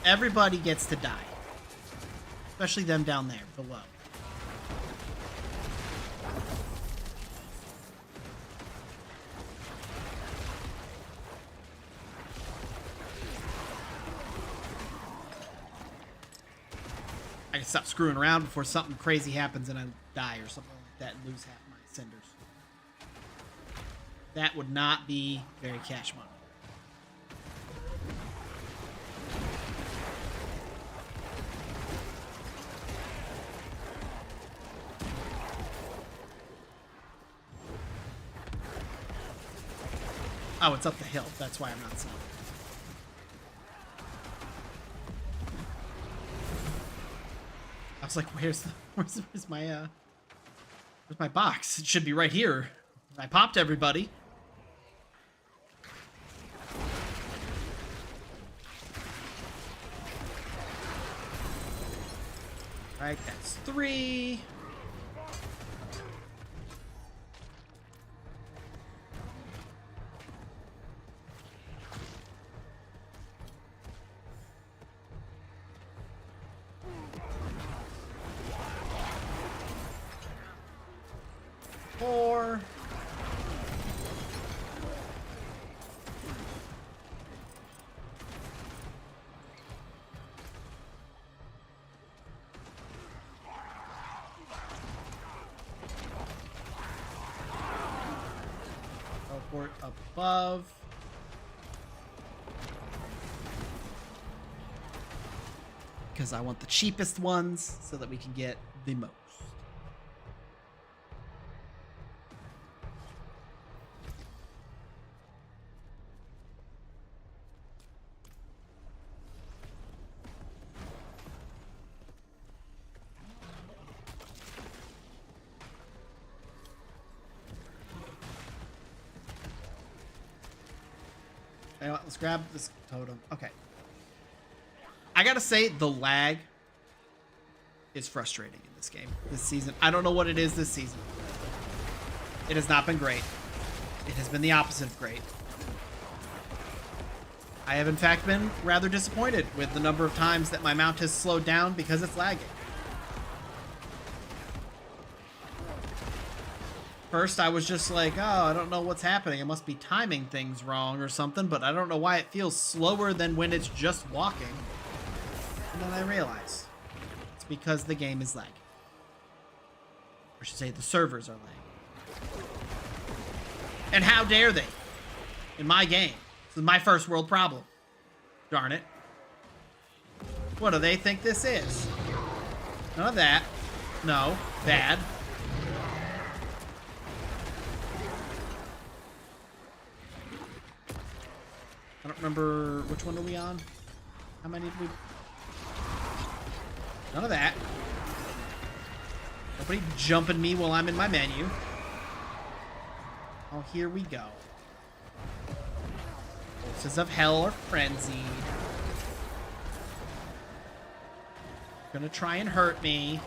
Everybody gets to die. Especially them down there below. I can stop screwing around before something crazy happens and I die or something like that and lose half my cinders. That would not be very cash money. Oh, it's up the hill. That's why I'm not seeing it. I was like, where's my box? It should be right here. I popped everybody. Alright, that's 3. Teleport above. Because I want the cheapest ones so that we can get the most. You know what, let's grab this totem. Okay. I gotta say, the lag is frustrating in this game this season. I don't know what it is this season. It has not been great. It has been the opposite of great. I have in fact been rather disappointed with the number of times that my mount has slowed down because it's lagging. First, I was just like, oh, I don't know what's happening. I must be timing things wrong or something, but I don't know why it feels slower than when it's just walking. And then I realized it's because the game is lagging. Or I should say the servers are lagging. And how dare they? In my game. This is my first world problem. Darn it. What do they think this is? None of that. No. Bad. I don't remember which one are we on? How many did we... None of that. Nobody jumping me while I'm in my menu. Oh, here we go. Forces of hell are frenzied. Gonna try and hurt me.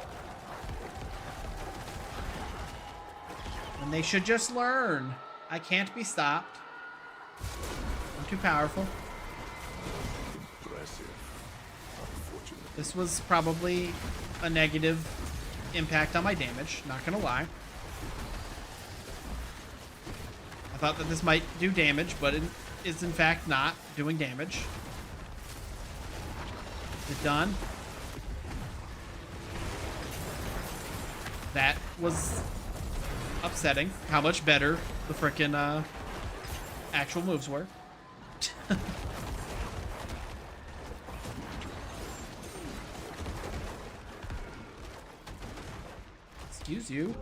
And they should just learn. I can't be stopped. I'm too powerful. Impressive. Unfortunate. This was probably a negative impact on my damage, not gonna lie. I thought that this might do damage, but it is in fact not doing damage. Is it done? That was upsetting. How much better the frickin' actual moves were. Excuse you.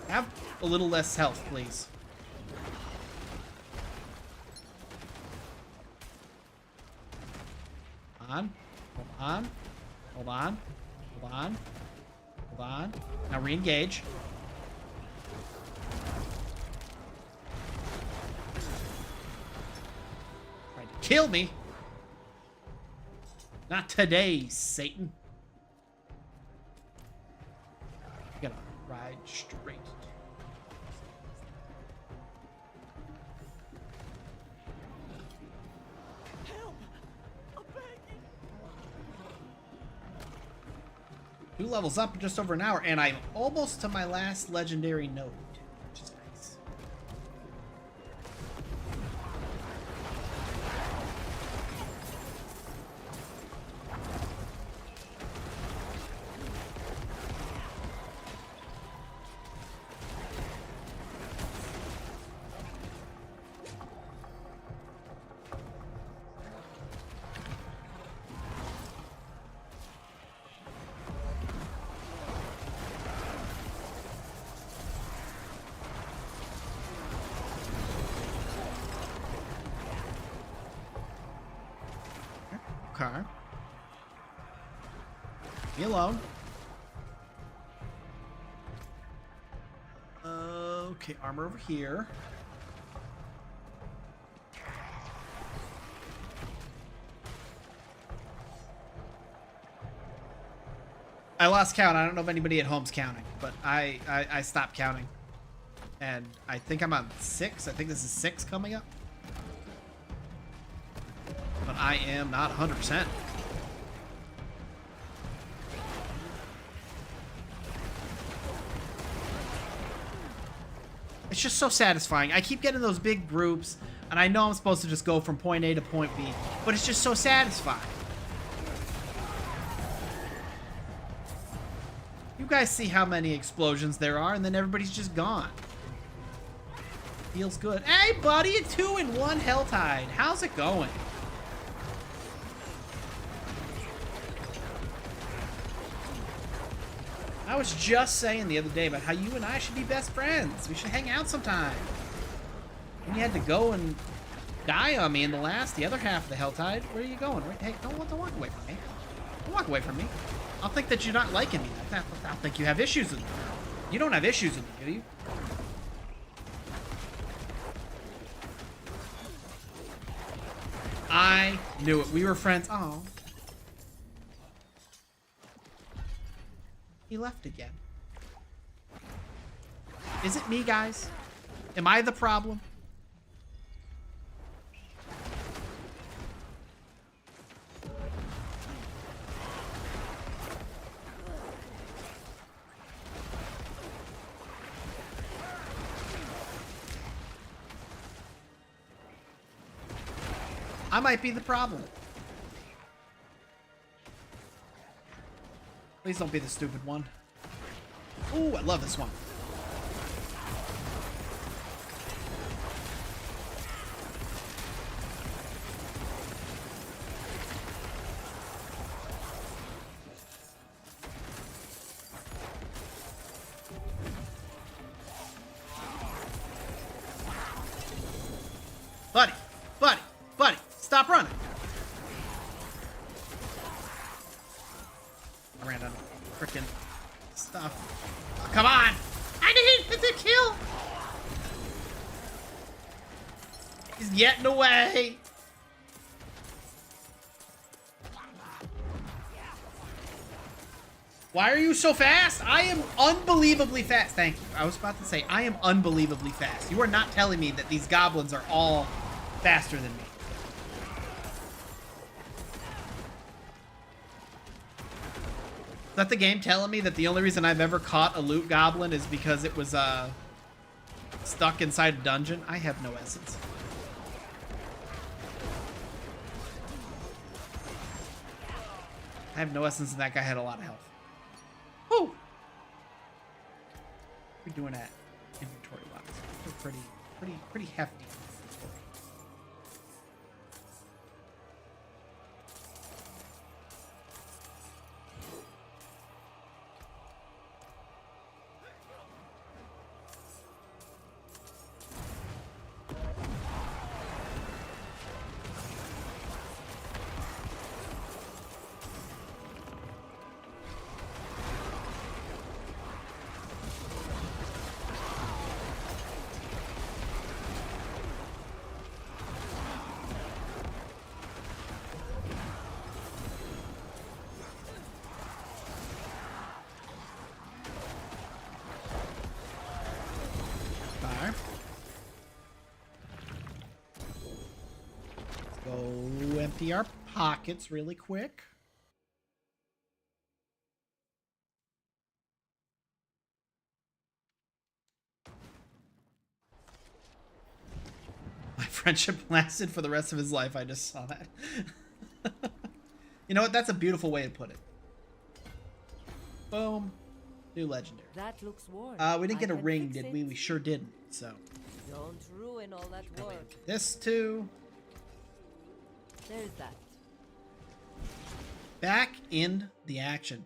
Have a little less health, please. Hold on. Hold on. Hold on. Hold on. Now re-engage. Trying to kill me. Not today, Satan. You gotta ride straight. Two levels up in just over an hour, and I'm almost to my last legendary node, which is nice. Okay. Me alone. Okay, armor over here. I lost count. I don't know if anybody at home's counting, but I stopped counting. And I think I'm on 6. I think this is 6 coming up. But I am not 100%. It's just so satisfying. I keep getting those big groups, and I know I'm supposed to just go from point A to point B, but it's just so satisfying. You guys see how many explosions there are, and then everybody's just gone. Feels good. Hey, buddy, a 2 in 1 Helltide. How's it going? I was just saying the other day about how you and I should be best friends. We should hang out sometime. And you had to go and die on me in the other half of the Helltide. Where are you going? Hey, don't walk away from me. Don't walk away from me. I'll think that you're not liking me. I'll think you have issues with me. You don't have issues with me, do you? I knew it. We were friends. Oh. He left again. Is it me, guys? Am I the problem? I might be the problem. Please don't be the stupid one. Ooh, I love this one. Buddy, buddy, buddy, stop running. I ran out of freaking stuff. Oh, come on! I need the kill! He's getting away! Why are you so fast? I am unbelievably fast. Thank you. I was about to say, I am unbelievably fast. You are not telling me that these goblins are all faster than me. Is that the game telling me that the only reason I've ever caught a loot goblin is because it was stuck inside a dungeon? I have no essence. I have no essence and that guy had a lot of health. Woo! What are we doing at inventory wise? We're pretty hefty. Go empty our pockets really quick. My friendship lasted for the rest of his life. I just saw that. You know what? That's a beautiful way to put it. Boom. New legendary. That looks worn. We didn't get a I can ring, fix did it. we? We sure didn't. So. Don't ruin all that work. This too. There's that. Back in the action.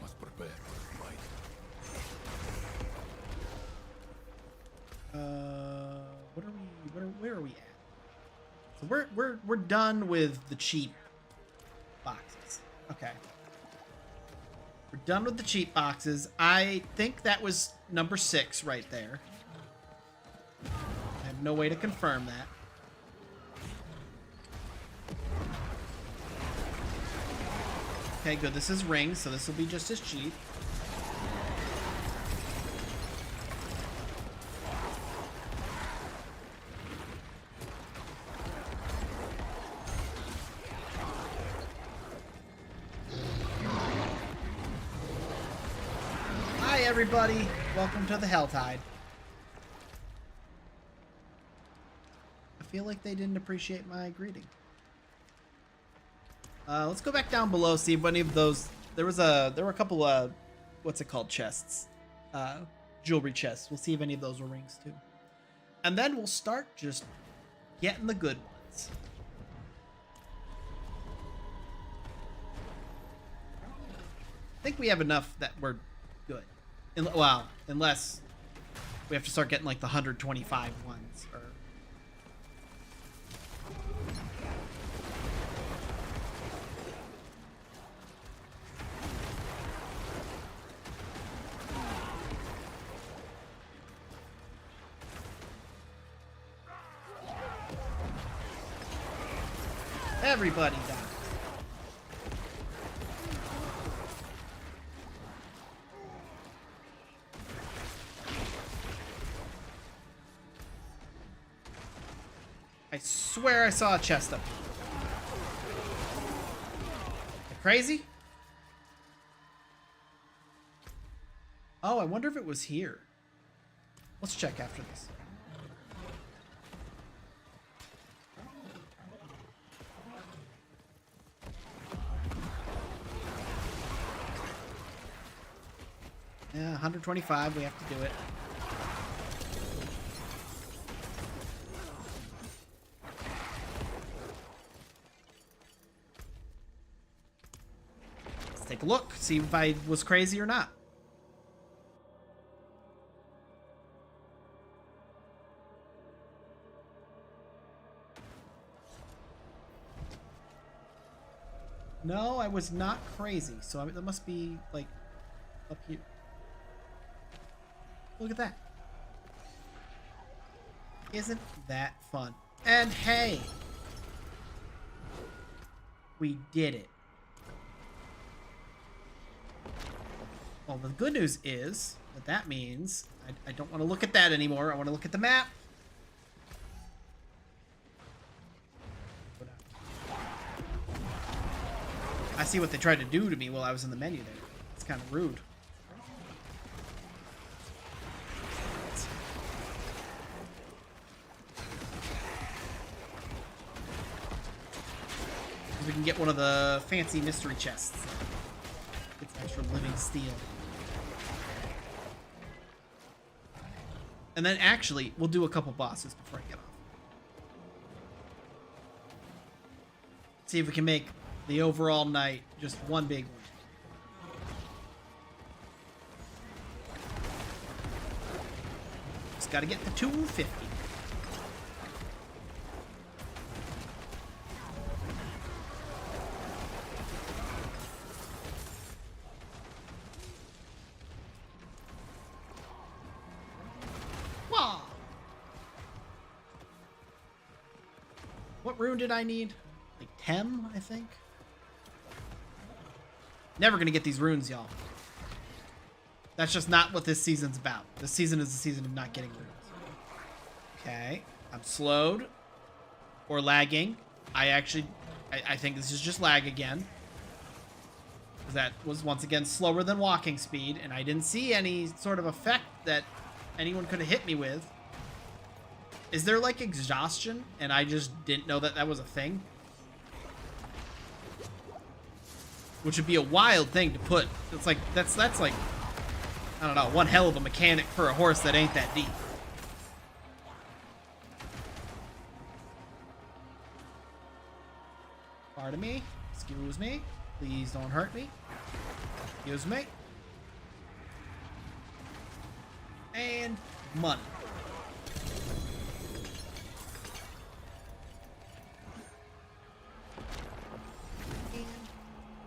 Must prepare for the fight. What are we? Where are we at? So we're done with the cheap boxes. Okay. We're done with the cheap boxes. I think that was number 6 right there. I have no way to confirm that. Okay, good. This is rings, so this will be just as cheap. Hi, everybody. Welcome to the Helltide. I feel like they didn't appreciate my greeting. Let's go back down below, see if any of those... There were a couple, what's it called, chests. Jewelry chests. We'll see if any of those were rings, too. And then we'll start just getting the good ones. I think we have enough that we're good. Well, unless we have to start getting like the 125 ones. Or... Everybody dies. I swear I saw a chest up here. Crazy? Oh, I wonder if it was here. Let's check after this. Yeah, 125, we have to do it. Let's take a look, see if I was crazy or not. No, I was not crazy, so I mean, that must be, like, up here. Look at that. Isn't that fun? And hey! We did it. Well, the good news is that means I don't want to look at that anymore. I want to look at the map. I see what they tried to do to me while I was in the menu there. It's kind of rude. We can get one of the fancy mystery chests. It's extra living steel. And then actually, we'll do a couple bosses before I get off. See if we can make the overall night just one big one. Just gotta get the 250. Wah! What rune did I need? Like Tem, I think? Never gonna get these runes, y'all. That's just not what this season's about. This season is the season of not getting runes. Okay. I'm slowed. Or lagging. I think this is just lag again. That was once again slower than walking speed, and I didn't see any sort of effect that anyone could have hit me with. Is there like exhaustion, and I just didn't know that that was a thing? Which would be a wild thing to put. It's like, that's like, I don't know, one hell of a mechanic for a horse that ain't that deep. Pardon me. Excuse me. Please don't hurt me. Excuse me. And money.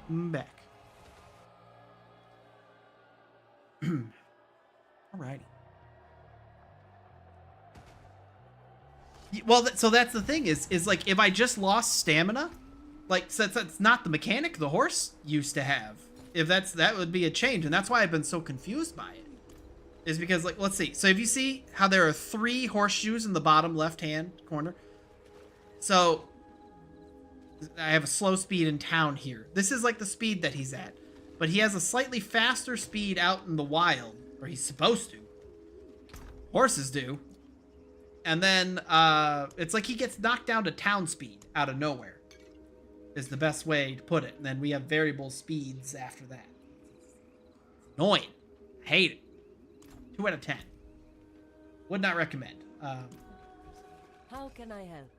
Back. Alrighty. Well, so that's the thing is like if I just lost stamina, like since that's not the mechanic the horse used to have. If that would be a change, and that's why I've been so confused by it. Is because like let's see. So if you see how there are 3 horseshoes in the bottom left-hand corner, so I have a slow speed in town here. This is like the speed that he's at. But he has a slightly faster speed out in the wild. Or he's supposed to. Horses do. And then it's like he gets knocked down to town speed out of nowhere. Is the best way to put it. And then we have variable speeds after that. Annoying. I hate it. 2 out of 10. Would not recommend. How can I help?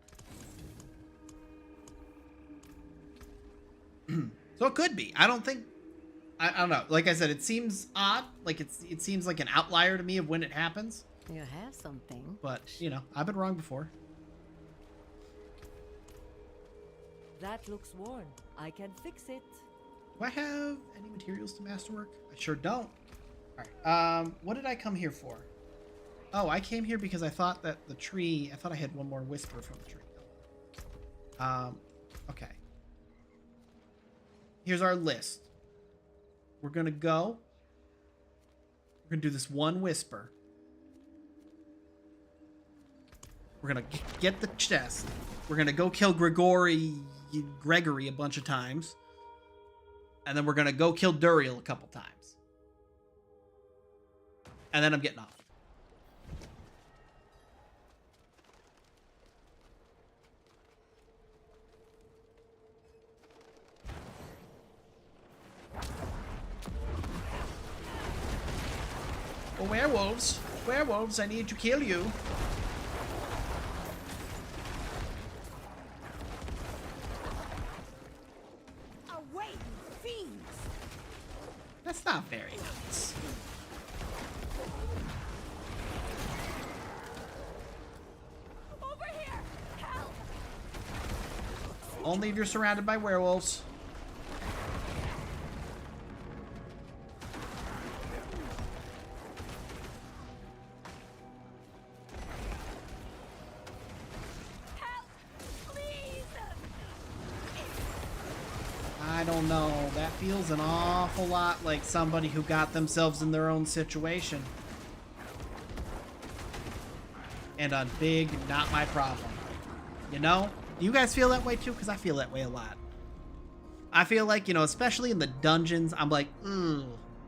So it could be. I don't think. I don't know. Like I said, it seems odd. Like it seems like an outlier to me of when it happens. You have something. But you know, I've been wrong before. That looks worn. I can fix it. Do I have any materials to masterwork? I sure don't. All right. What did I come here for? Oh, I came here because I thought that the tree. I thought I had one more whisper from the tree. Okay. here's our list. We're gonna go. We're gonna do this one whisper. We're gonna get the chest. We're gonna go kill Gregory a bunch of times. And then we're gonna go kill Duriel a couple times. And then I'm getting off. Oh, werewolves. Werewolves, I need to kill you. Away, fiends! That's not very nice. Over here! Help! Only if you're surrounded by werewolves. I don't know. That feels an awful lot like somebody who got themselves in their own situation. And a big, not my problem. You know? Do you guys feel that way too? Because I feel that way a lot. I feel like, you know, especially in the dungeons, I'm like,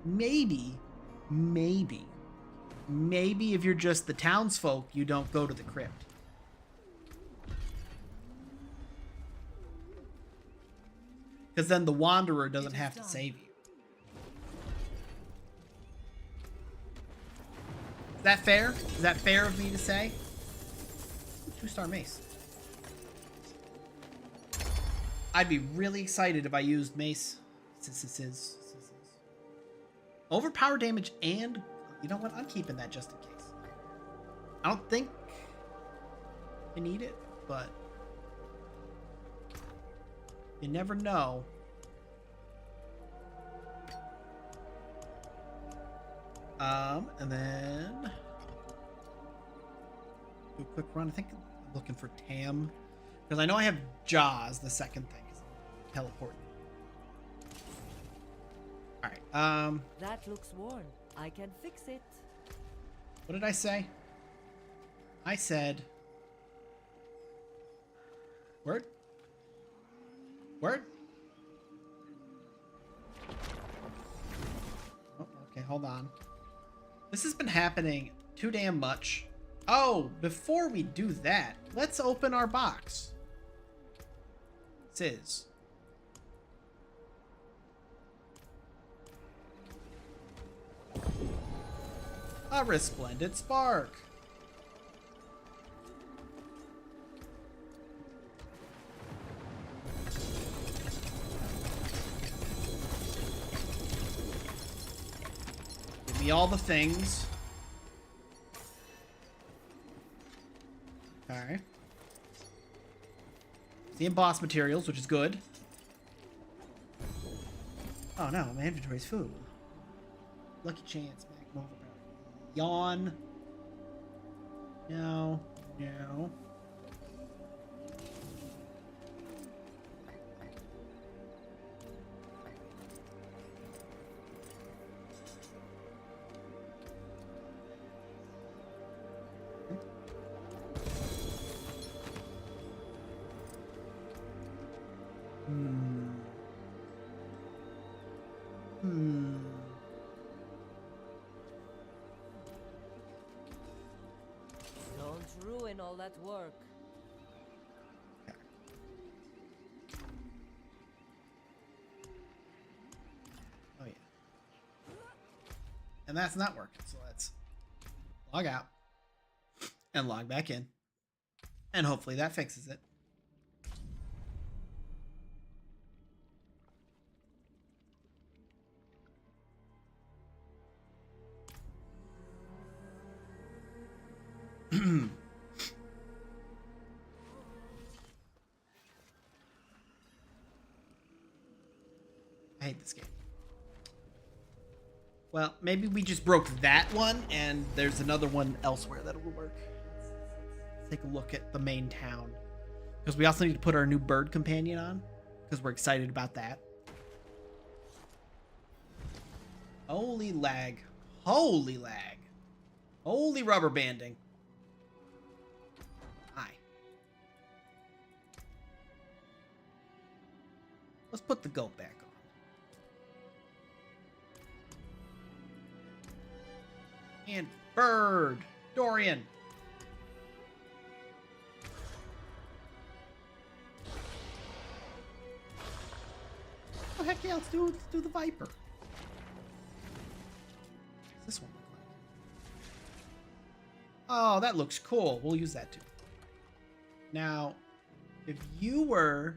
maybe if you're just the townsfolk, you don't go to the crypt. Because then the Wanderer doesn't have to save you. Is that fair? Is that fair of me to say? 2-star mace. I'd be really excited if I used mace. Overpower damage and... You know what? I'm keeping that just in case. I don't think I need it, but... You never know. And then do a quick run. I think I'm looking for Tam, because I know I have Jaws. The second thing is teleport. All right. That looks worn. I can fix it. What did I say? I said. Word. Word? Oh, okay, hold on. This has been happening too damn much. Oh, before we do that, let's open our box. This is. A resplendent spark. Give me all the things. Alright. The embossed materials, which is good. Oh no, my inventory's full. Lucky chance, maximum overpower. Yawn. No. No. Don't ruin all that work. Oh yeah. And that's not working, so let's log out and log back in. And hopefully that fixes it. I hate this game. Well, maybe we just broke that one, and there's another one elsewhere that will work. Let's take a look at the main town. Because we also need to put our new bird companion on, because we're excited about that. Holy lag. Holy lag. Holy rubber banding. Hi. Let's put the goat back on. And bird. Dorian. Oh, heck yeah, let's do the Viper. What's this one look like? Oh, that looks cool. We'll use that too. Now, if you were...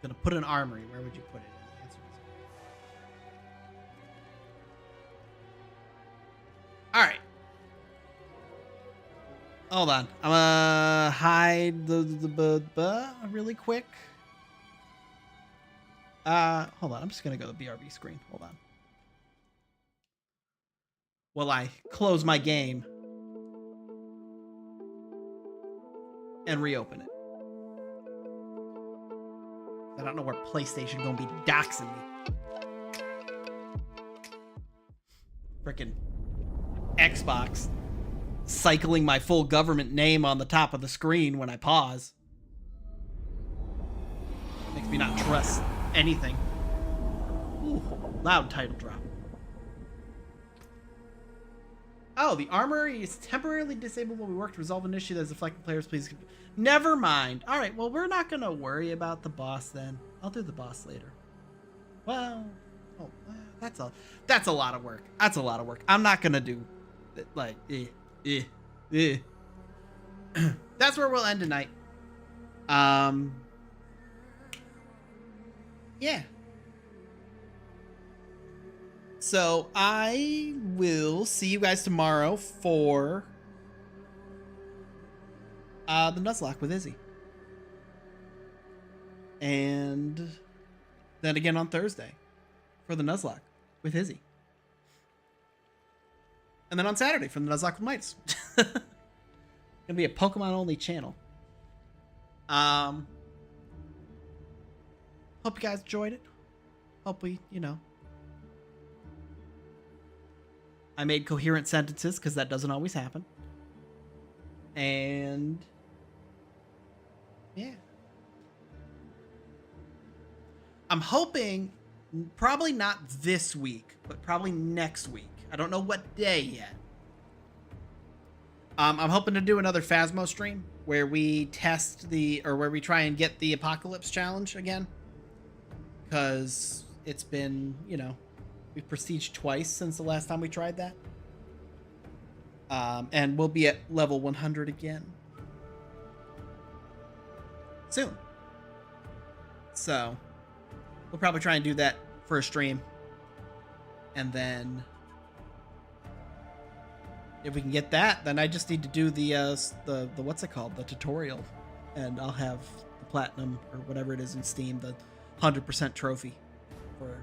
gonna put an armory, where would you put it? And the answer is... Alright. Hold on. I'm gonna hide the really quick. Hold on. I'm just gonna go to the BRB screen. Hold on. While I close my game and reopen it. I don't know where PlayStation gonna be doxing me. Frickin' Xbox cycling my full government name on the top of the screen when I pause. Makes me not trust anything. Ooh, loud title drop. Oh, the armory is temporarily disabled while we work to resolve an issue that is affecting players. Please. Never mind. All right, well, we're not going to worry about the boss then. I'll do the boss later. Well, oh, that's a lot of work. That's a lot of work. I'm not going to do like That's where we'll end tonight. Yeah. So I will see you guys tomorrow for the Nuzlocke with Izzy. And then again on Thursday for the Nuzlocke with Izzy. And then on Saturday for the Nuzlocke with Mites. Gonna be a Pokemon only channel. Hope you guys enjoyed it. Hope we, I made coherent sentences because that doesn't always happen. And yeah. I'm hoping, probably not this week, but probably next week. I don't know what day yet. I'm hoping to do another Phasmo stream where we test where we try and get the Apocalypse Challenge again. Because it's been, we've prestiged twice since the last time we tried that. And we'll be at level 100 again soon. So we'll probably try and do that for a stream. And then if we can get that, then I just need to do the what's it called? The tutorial. And I'll have the platinum or whatever it is in Steam, the 100% trophy for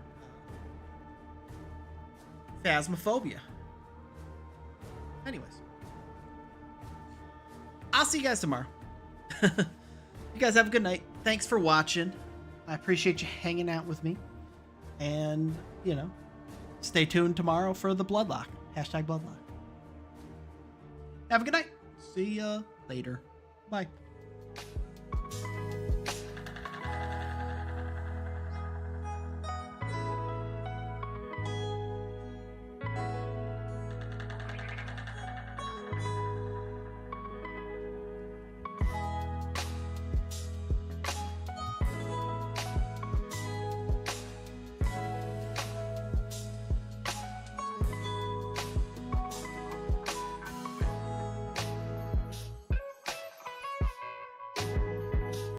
Phasmophobia. Anyways, I'll see you guys tomorrow. You guys have a good night. Thanks for watching. I appreciate you hanging out with me. And, stay tuned tomorrow for the Bloodlock. #Bloodlock. Have a good night. See ya later. Bye.